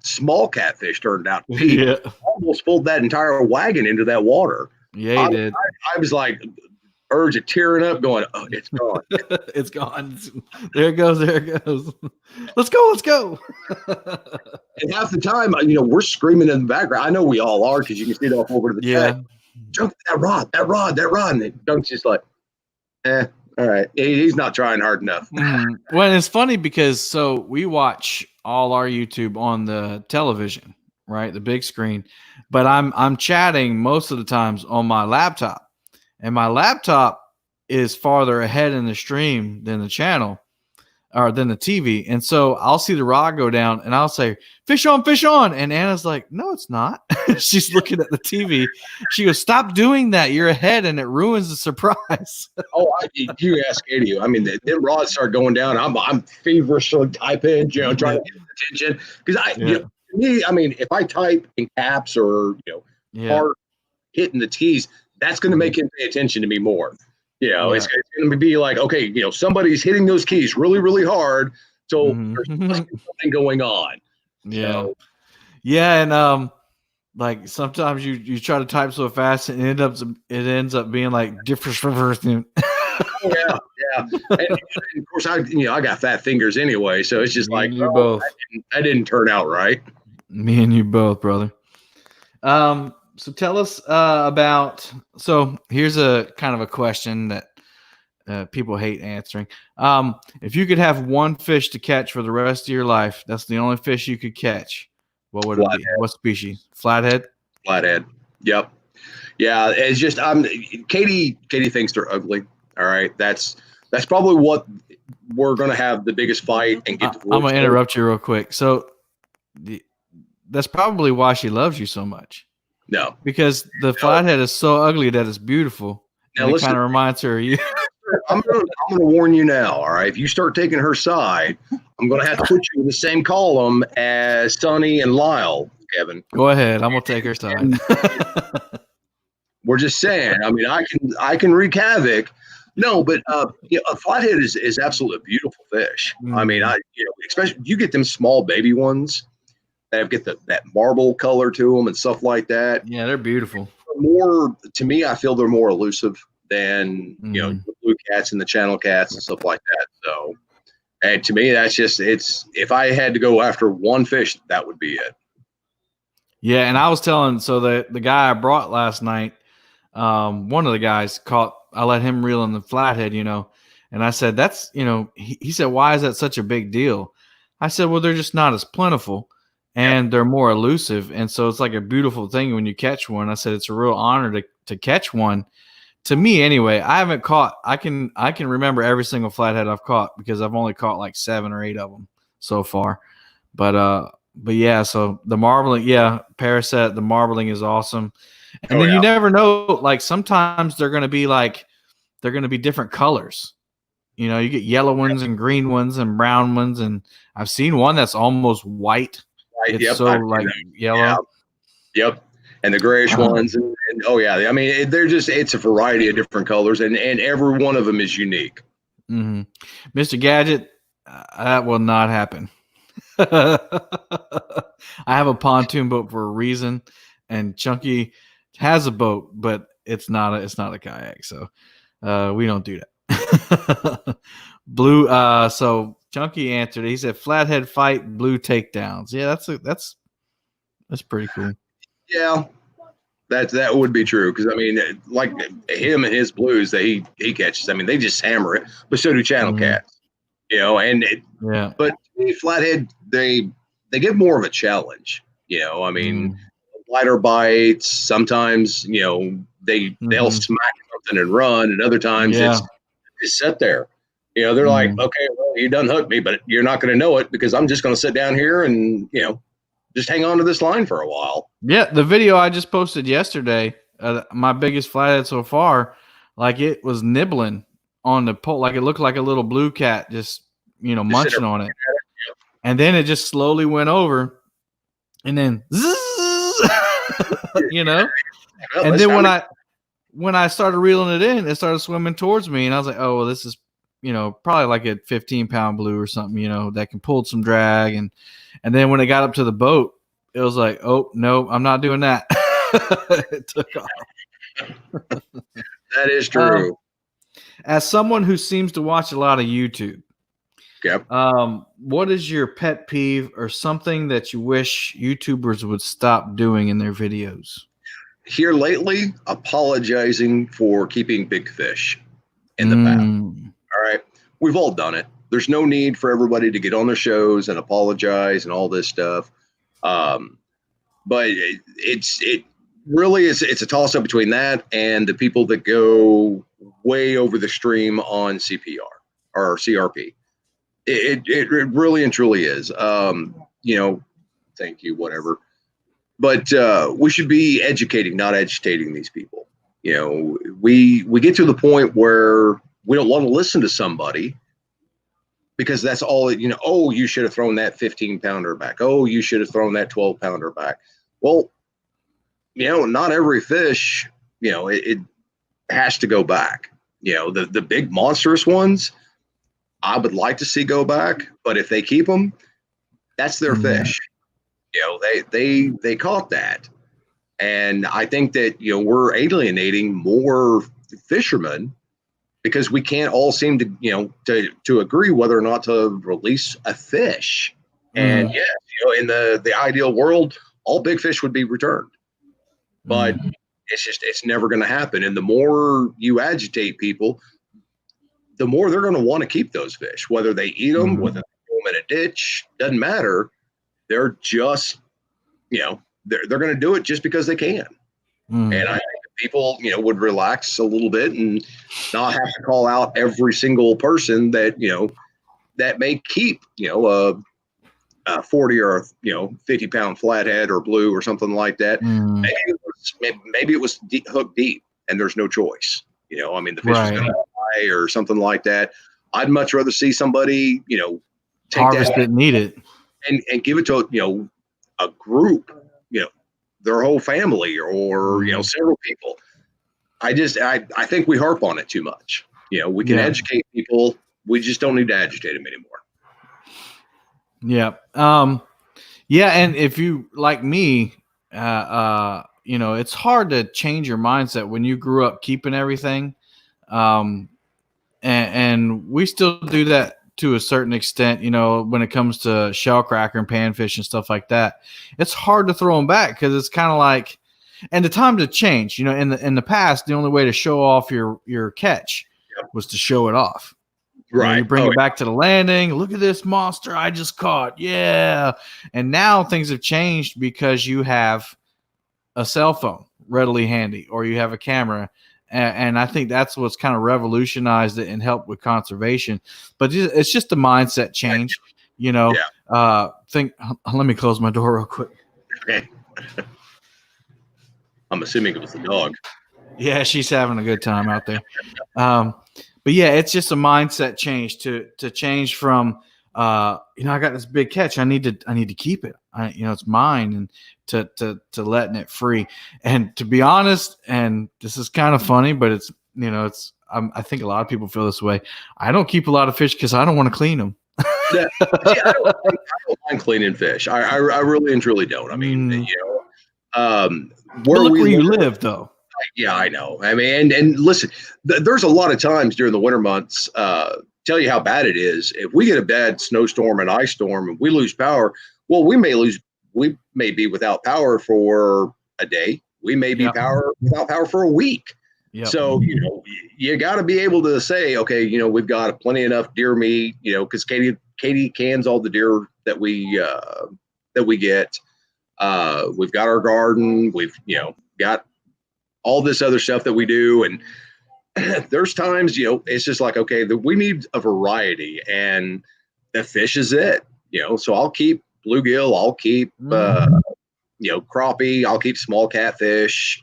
small catfish turned out to be. Almost pulled that entire wagon into that water. Yeah, he did. I was like, urge of tearing up, going, oh, it's gone. It's gone. There it goes. Let's go. And half the time, we're screaming in the background. I know we all are because you can see it off over to the chat. Junk that rod. And Dunk's just like, all right. He's not trying hard enough. Well, it's funny because we watch all our YouTube on the television, right? The big screen. But I'm chatting most of the times on my laptop. And my laptop is farther ahead in the stream than the channel or than the TV. And so I'll see the rod go down and I'll say, fish on. And Anna's like, no, it's not. She's looking at the TV. She goes, stop doing that. You're ahead and it ruins the surprise. You ask Katie. I mean, the rods start going down. I'm feverishly typing, trying to get attention. Because I mean, if I type in caps or, hard hitting the T's, that's going to make him pay attention to me more. It's going to be like, okay, somebody's hitting those keys really, really hard. So there's something going on. Yeah. Yeah. And like sometimes you try to type so fast and it ends up being like different. Yeah. And of course, I got fat fingers anyway. So it's just like, both. That didn't turn out right. Me and you both, brother. So tell us about. So here's a kind of a question that people hate answering. If you could have one fish to catch for the rest of your life, that's the only fish you could catch. What would it be? What species? Flathead? Flathead. Yep. Yeah, it's just Katie thinks they're ugly. All right. That's probably what we're gonna have the biggest fight and get I'm gonna interrupt you real quick. So that's probably why she loves you so much. No. Because the flathead is so ugly that it's beautiful. Now and it kind of reminds her of you. I'm gonna warn you now, all right? If you start taking her side, I'm gonna have to put you in the same column as Sonny and Lyle, Kevin. Go ahead. I'm gonna take her side. We're just saying. I mean, I can wreak havoc. No, but a flathead is absolutely a beautiful fish. I mean, especially you get them small baby ones that get that marble color to them and stuff like that. Yeah, they're beautiful. More to me, I feel they're more elusive than the blue cats and the channel cats and stuff like that. So, and to me, that's just if I had to go after one fish, that would be it. Yeah, and I was telling the guy I brought last night, one of the guys caught. I let him reel in the flathead, and I said that's he said, why is that such a big deal? I said, well, they're just not as plentiful. And they're more elusive, and so it's like a beautiful thing when you catch one. I said it's a real honor to catch one. To me, anyway, I haven't caught. I can remember every single flathead I've caught because I've only caught like 7 or 8 of them so far. But yeah. So the marbling, Paraset, the marbling is awesome. And then you never know. Like sometimes they're going to be different colors. You get yellow ones and green ones and brown ones, and I've seen one that's almost white. It's yellow. Yeah. Yep. And the grayish ones. And I mean, it's a variety of different colors and every one of them is unique. Mm-hmm. Mr. Gadget, that will not happen. I have a pontoon boat for a reason, and Chunky has a boat, but it's not a kayak. So we don't do that. Blue. So Chunky answered. He said, "Flathead fight, blue takedowns." Yeah, that's pretty cool. Yeah, that would be true because I mean, like him and his blues that he catches. I mean, they just hammer it, but so do channel cats. But flathead they give more of a challenge. I mean, lighter bites. Sometimes they'll smack something and run, and other times it's just sit there. They're like, okay, well, you done hooked me, but you're not going to know it because I'm just going to sit down here and, just hang on to this line for a while. Yeah. The video I just posted yesterday, my biggest flathead so far, like it was nibbling on the pole. Like it looked like a little blue cat just munching on it. And then it just slowly went over and then, and then when I started reeling it in, it started swimming towards me, and I was like, "Oh, well, this is, probably like a 15-pound blue or something, that can pull some drag." And then when it got up to the boat, it was like, "Oh no, I'm not doing that." It took off. That is true. As someone who seems to watch a lot of YouTube, what is your pet peeve or something that you wish YouTubers would stop doing in their videos? Here lately, apologizing for keeping big fish in the path. All right. We've all done it. There's no need for everybody to get on their shows and apologize and all this stuff. But it really is, it's a toss up between that and the people that go way over the stream on CPR or CRP. It really and truly is. Thank you, whatever. But we should be educating, not agitating these people. We get to the point where we don't want to listen to somebody because that's all. Oh, you should have thrown that 15-pounder back. Oh, you should have thrown that 12-pounder back. Well, not every fish, it has to go back. The big monstrous ones, I would like to see go back, but if they keep them, that's their fish. They caught that. And I think that, we're alienating more fishermen because we can't all seem to agree whether or not to release a fish. And in the ideal world, all big fish would be returned, but it's never going to happen. And the more you agitate people, the more they're going to want to keep those fish, whether they eat them, whether they throw them in a ditch, doesn't matter. They're just they're going to do it just because they can. And I think people, would relax a little bit and not have to call out every single person that, that may keep, a 40 or 50-pound flathead or blue or something like that. Maybe it was hooked deep and there's no choice. I mean, the fish is going to die or something like that. I'd much rather see somebody, take harvest it and eat it and give it to, a group, their whole family or, several people. I think we harp on it too much. We can educate people. We just don't need to agitate them anymore. Yeah. Yeah. And if you, like me, it's hard to change your mindset when you grew up keeping everything. And we still do that to a certain extent, when it comes to shellcracker and panfish and stuff like that. It's hard to throw them back because it's kind of like, and the time to change, in the past, the only way to show off your catch was to show it off. Right. You bring it back to the landing. Look at this monster I just caught. Yeah. And now things have changed because you have a cell phone readily handy, or you have a camera. And I think that's what's kind of revolutionized it and helped with conservation. But it's just a mindset change, Let me close my door real quick. Okay. I'm assuming it was the dog. Yeah, she's having a good time out there. But yeah, it's just a mindset change to change from, I got this big catch. I need to keep it. It's mine, and to letting it free. And to be honest, and this is kind of funny, but it's, I think a lot of people feel this way. I don't keep a lot of fish because I don't want to clean them. Yeah. See, I don't mind cleaning fish. I really and truly don't. I mean, where you live, though. Yeah, I know. I mean, and listen, there's a lot of times during the winter months, tell you how bad it is. If we get a bad snowstorm and ice storm and we lose power, well, we may be without power for a day. We may be without power for a week. Yep. So, you got to be able to say, okay, we've got plenty enough deer meat, because Katie cans all the deer that we get. We've got our garden. We've, got all this other stuff that we do. And there's times, it's just like, okay, we need a variety, and the fish is it, so I'll keep bluegill. I'll keep, crappie. I'll keep small catfish.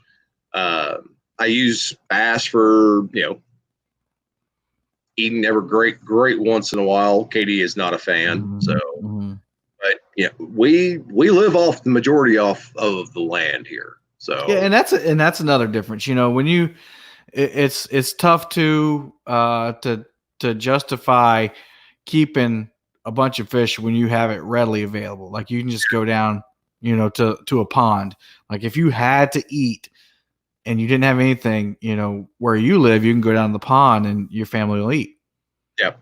I use bass for, eating every great once in a while. Katie is not a fan. But we live off the majority of the land here. So yeah, and that's another difference. When it's tough to justify keeping a bunch of fish when you have it readily available. Like you can just go down, to a pond. Like if you had to eat and you didn't have anything, where you live, you can go down to the pond and your family will eat. Yep.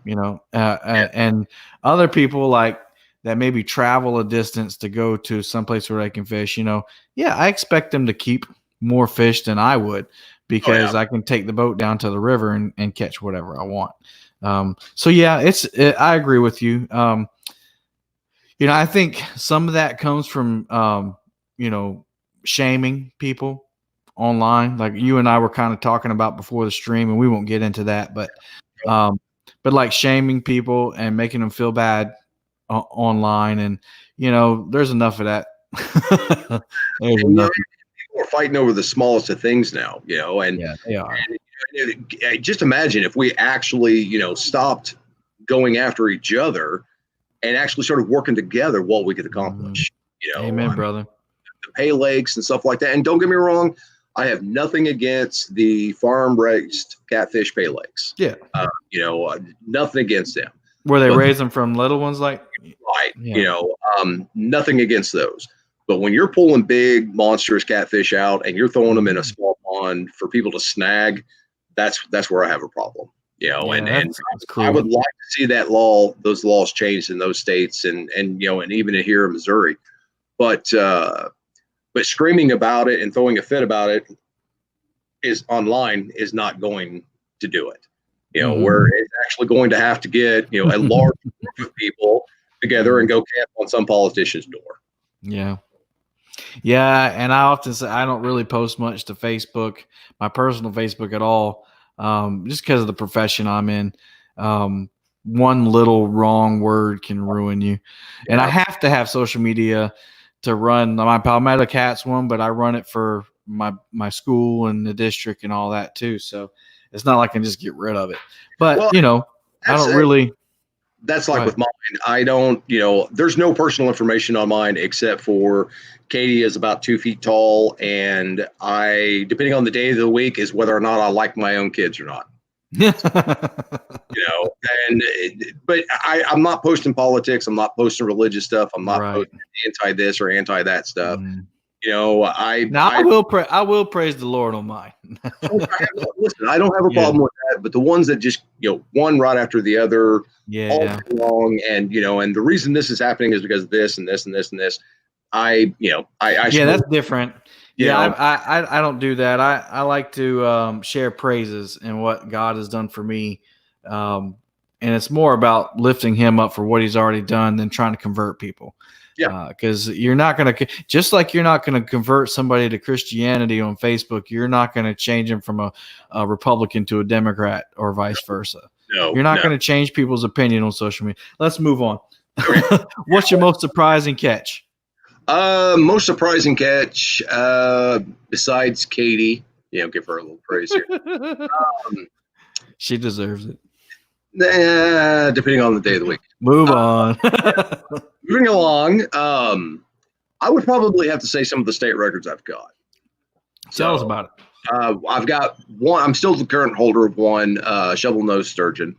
And other people like that maybe travel a distance to go to someplace where they can fish, I expect them to keep more fish than I would, because I can take the boat down to the river and catch whatever I want. I agree with you. I think some of that comes from, shaming people online, like you and I were kind of talking about before the stream, and we won't get into that, but like shaming people and making them feel bad online, and there's enough of that. People are fighting over the smallest of things now, and yeah, they are. And just imagine if we actually, stopped going after each other and actually started working together, what we could accomplish. Amen, brother. The pay lakes and stuff like that. And don't get me wrong, I have nothing against the farm-raised catfish pay lakes. Yeah. Nothing against them. Where they raise them from little ones, like? Right. Yeah. Nothing against those. But when you're pulling big, monstrous catfish out and you're throwing them in a small pond for people to snag, that's where I have a problem. And I would like to see those laws changed in those states and even here in Missouri. But screaming about it and throwing a fit about it online is not going to do it. Where it's actually going to have to get, a large group of people together and go camp on some politician's door. Yeah. Yeah, and I often say I don't really post much to Facebook, my personal Facebook at all, just because of the profession I'm in. Um, one little wrong word can ruin you, and I Yeah. have to have social media to run my Palmetto Cats one, but I run it for my school and the district and all that too. So it's not like I can just get rid of it. But Well, I that's don't really. that's Go like ahead. with mine. I don't, there's no personal information on mine except for Katie is about 2 feet tall, and depending on the day of the week, is whether or not I like my own kids or not. You know, but I'm not posting politics. I'm not posting religious stuff. I'm not Right. posting anti this or anti that stuff. Mm. Now I I will praise the Lord on mine. listen. I don't have a Yeah. problem with that. But the ones that just one right after the other, all Yeah. day long, and the reason this is happening is because of this and this and this and this. I Yeah, suppose that's different. you Yeah, know I don't do that. I like to share praises and what God has done for me. And it's more about lifting him up for what he's already done than trying to convert people. yeah Because you're not going to, just like you're not going to convert somebody to Christianity on Facebook, you're not going to change them from a Republican to a Democrat or vice versa. no You're not no going to change people's opinion on social media. Let's move on. okay. What's your most surprising catch? Most surprising catch, besides Katie, give her a little praise here. Um, She deserves it. Depending on the day of the week. Move on. Moving along, I would probably have to say some of the state records I've got. Tell us So about it. I've got one. I'm still the current holder of one shovel nose sturgeon.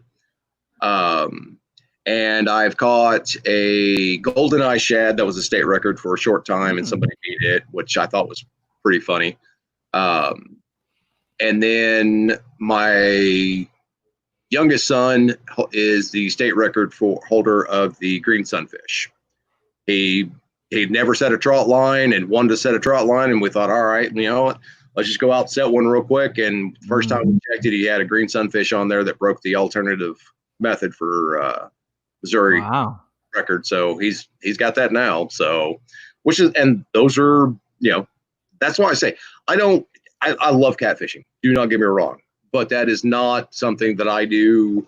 And I've caught a golden eye shad that was a state record for a short time, and somebody beat it, which I thought was pretty funny. And then my youngest son is the state record for holder of the green sunfish. He'd never set a trout line and wanted to set a trout line, and we thought, all right, let's just go out and set one real quick. And first time we checked it, he had a green sunfish on there that broke the alternative method for Missouri record. So he's got that now. So and those are, that's why I say I love catfishing. Do not get me wrong, but that is not something that I do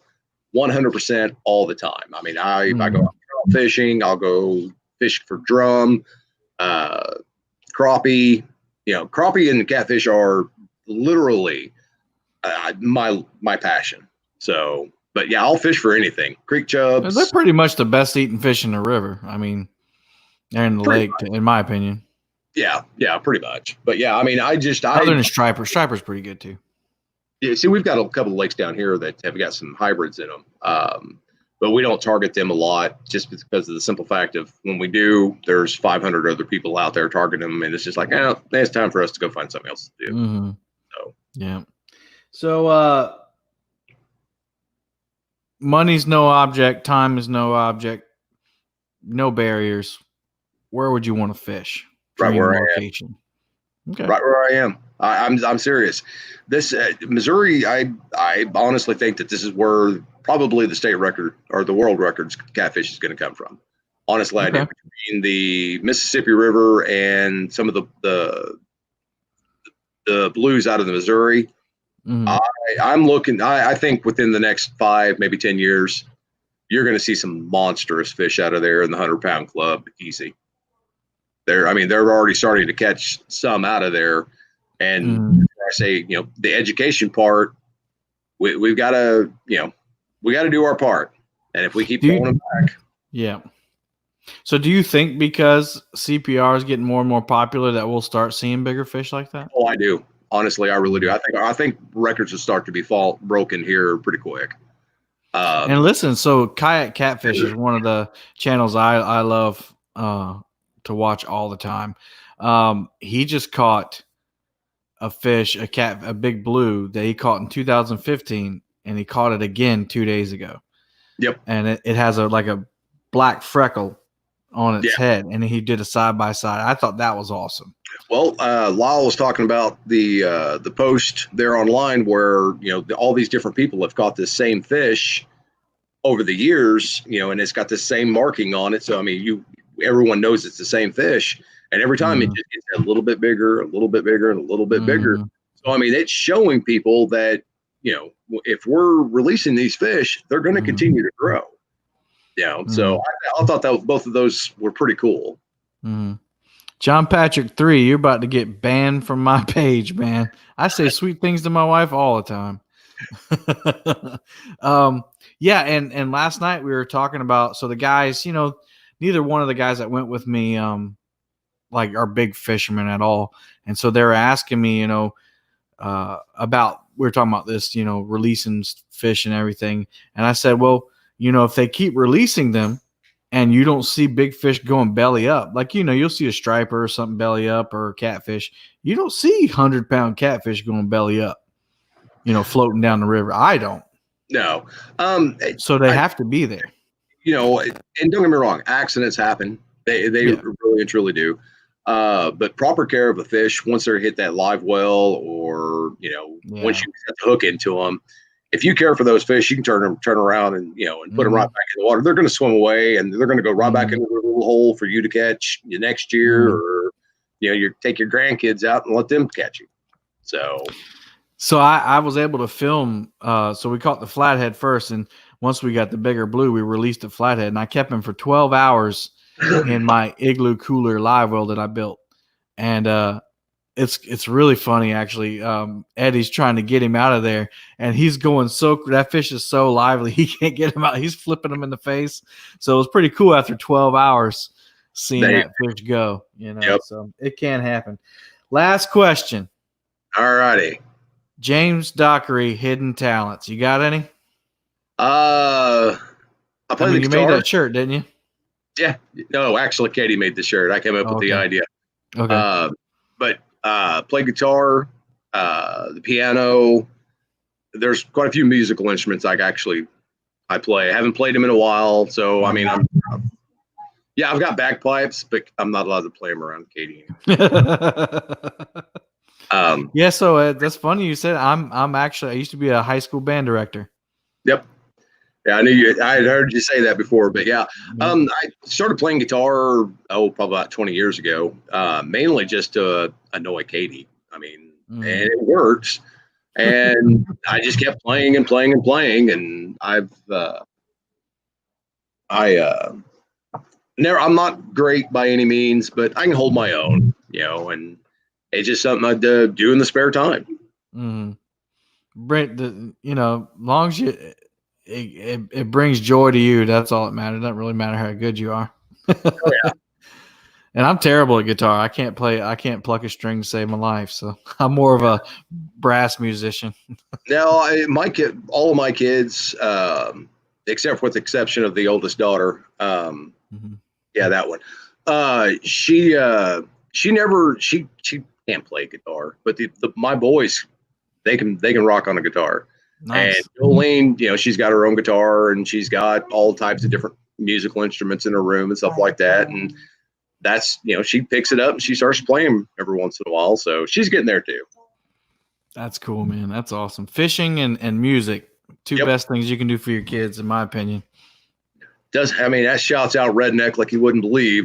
100% all the time. I mean, if I go out fishing, I'll go fish for drum, crappie. Crappie and catfish are literally my passion. So, but yeah, I'll fish for anything. Creek chubs. They're pretty much the best eating fish in the river. I mean, they're in the lake, in my opinion. Yeah, pretty much. But yeah, I mean, other than striper, striper's pretty good too. Yeah, see, we've got a couple of lakes down here that have got some hybrids in them, but we don't target them a lot just because of the simple fact of when we do, there's 500 other people out there targeting them, and it's just like, it's time for us to go find something else to do. Mm-hmm. So yeah. So money's no object, time is no object, no barriers. Where would you want to fish? Right where I am. Okay. Right where I am. I'm serious. This Missouri, I honestly think that this is where probably the state record or the world records catfish is going to come from. Honestly, I do. Between the Mississippi River and some of the blues out of the Missouri, I'm looking. I think within the next 5, maybe 10 years, you're going to see some monstrous fish out of there in the 100-pound club, easy. They're already starting to catch some out of there, and I say, the education part, we've got to, we got to do our part, and if we keep going back, yeah. So, do you think because CPR is getting more and more popular that we'll start seeing bigger fish like that? Oh, I do. Honestly, I really do. I think records will start to be broken here pretty quick. And listen, so Kayak Catfish is one of the channels I love to watch all the time. He just caught a fish, a big blue that he caught in 2015, and he caught it again 2 days ago. Yep. And it has a black freckle on its head, and he did a side by side. I thought that was awesome. Well, Lyle was talking about the post there online where all these different people have caught this same fish over the years, and it's got the same marking on it. So I mean, everyone knows it's the same fish. And every time it just gets a little bit bigger, a little bit bigger, and a little bit bigger. So, I mean, it's showing people that, if we're releasing these fish, they're going to continue to grow. So I thought that both of those were pretty cool. John Patrick 3, you're about to get banned from my page, man. I say sweet things to my wife all the time. Yeah, and last night we were talking about, so the guys, neither one of the guys that went with me like are big fishermen at all. And so they were asking me, about, we were talking about this, releasing fish and everything. And I said, well, if they keep releasing them and you don't see big fish going belly up, like, you'll see a striper or something belly up or a catfish. You don't see 100-pound catfish going belly up, floating down the river. I don't. No. So they have to be there. And don't get me wrong, accidents happen. They really and truly do. But proper care of a fish, once they're hit that live well, or once you set the hook into them, if you care for those fish, you can turn around and put them right back in the water. They're going to swim away, and they're going to go right back into the little hole for you to catch the next year, or you take your grandkids out and let them catch you. So I was able to film. So we caught the flathead first, and once we got the bigger blue, we released the flathead, and I kept him for 12 hours in my igloo cooler live well that I built. And it's really funny, actually. Eddie's trying to get him out of there, and he's going that fish is so lively, he can't get him out. He's flipping him in the face. So it was pretty cool after 12 hours seeing that fish go, So it can happen. Last question. All righty. James Dockery, hidden talents. You got any? I play the guitar. You made that shirt, didn't you? Yeah. No, actually, Katie made the shirt. I came up with the idea. Okay. But play guitar, the piano. There's quite a few musical instruments I play. I haven't played them in a while, so I mean, I've got bagpipes, but I'm not allowed to play them around Katie. So that's funny you said. I used to be a high school band director. Yep. Yeah, I had heard you say that before, but yeah. I started playing guitar, probably about 20 years ago, mainly just to annoy Katie. I mean, and it works. And I just kept playing and playing and playing. And I'm not great by any means, but I can hold my own, and it's just something I do in the spare time. Brent, long as it brings joy to you, that's all that matters. It doesn't really matter how good you are. Oh, yeah. And I'm terrible at guitar. I can't pluck a string to save my life. So I'm more of a brass musician. Now, all of my kids, except with the exception of the oldest daughter, that one. She can't play guitar, but my boys, they can rock on a guitar. Nice. And Jolene, she's got her own guitar, and she's got all types of different musical instruments in her room and stuff like that. And that's, she picks it up and she starts playing every once in a while. So she's getting there too. That's cool, man. That's awesome. Fishing and music, two best things you can do for your kids, in my opinion. That shouts out redneck like you wouldn't believe.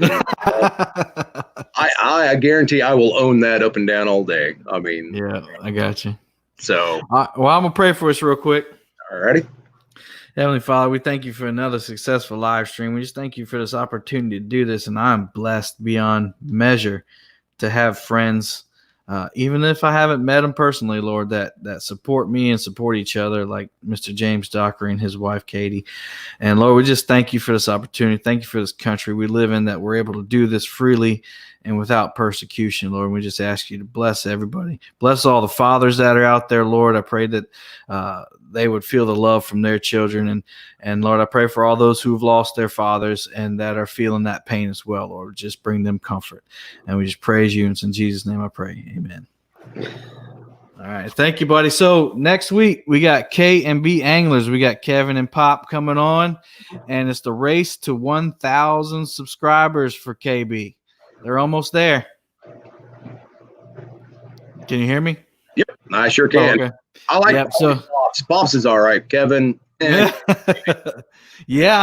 I guarantee I will own that up and down all day. I mean, yeah, I got you. So, well, I'm going to pray for us real quick. All righty. Heavenly Father, we thank you for another successful live stream. We just thank you for this opportunity to do this, and I'm blessed beyond measure to have friends, even if I haven't met them personally, Lord, that support me and support each other, like Mr. James Dockery and his wife, Katie. And, Lord, we just thank you for this opportunity. Thank you for this country we live in, that we're able to do this freely and without persecution, Lord. We just ask you to bless everybody. Bless all the fathers that are out there, Lord. I pray that they would feel the love from their children. And Lord, I pray for all those who have lost their fathers and that are feeling that pain as well, Lord. Just bring them comfort. And we just praise you. And it's in Jesus' name I pray. Amen. All right. Thank you, buddy. So next week, we got K and B Anglers. We got Kevin and Pop coming on. And it's the race to 1,000 subscribers for KB. They're almost there. Can you hear me? Yep, I sure can. Okay. I like Pops is all right. Kevin. Yeah,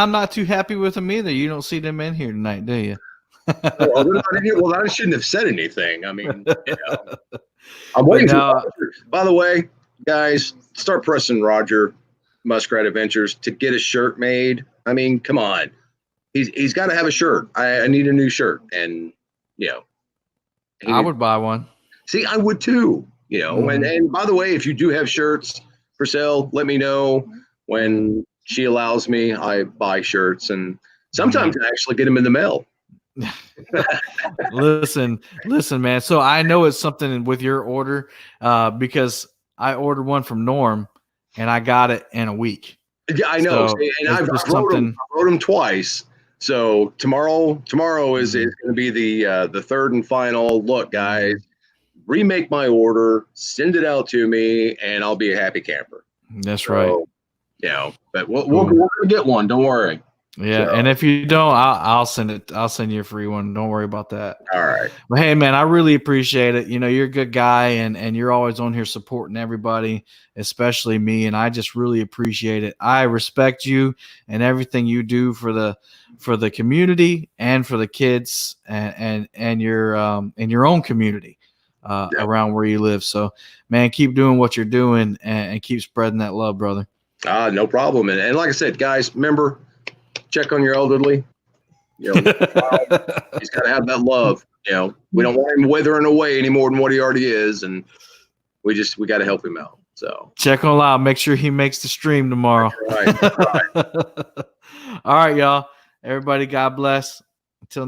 I'm not too happy with them either. You don't see them in here tonight, do you? Well, I shouldn't have said anything. I mean, I'm waiting for Roger. By the way, guys, start pressing Roger Muskrat Adventures to get a shirt made. I mean, come on. He's got to have a shirt. I need a new shirt. And, I would buy one. See, I would too. And by the way, if you do have shirts for sale, let me know. When she allows me, I buy shirts, and sometimes I actually get them in the mail. Listen, man. So I know it's something with your order because I ordered one from Norm and I got it in a week. Yeah, I know. So and I wrote them twice. So tomorrow is going to be the third and final look, guys. Remake my order, send it out to me, and I'll be a happy camper. That's right. But we're going to get one. Don't worry. Yeah, and if you don't, I'll send it. I'll send you a free one. Don't worry about that. All right. But hey, man, I really appreciate it. You're a good guy, and you're always on here supporting everybody, especially me. And I just really appreciate it. I respect you and everything you do for the community and for the kids and your own community around where you live. So, man, keep doing what you're doing and keep spreading that love, brother. No problem. And like I said, guys, remember. Check on your elderly. He's got to have that love. We don't want him withering away any more than what he already is, and we got to help him out. So check on Lyle. Make sure he makes the stream tomorrow. That's right. All right, y'all. Everybody, God bless. Until next.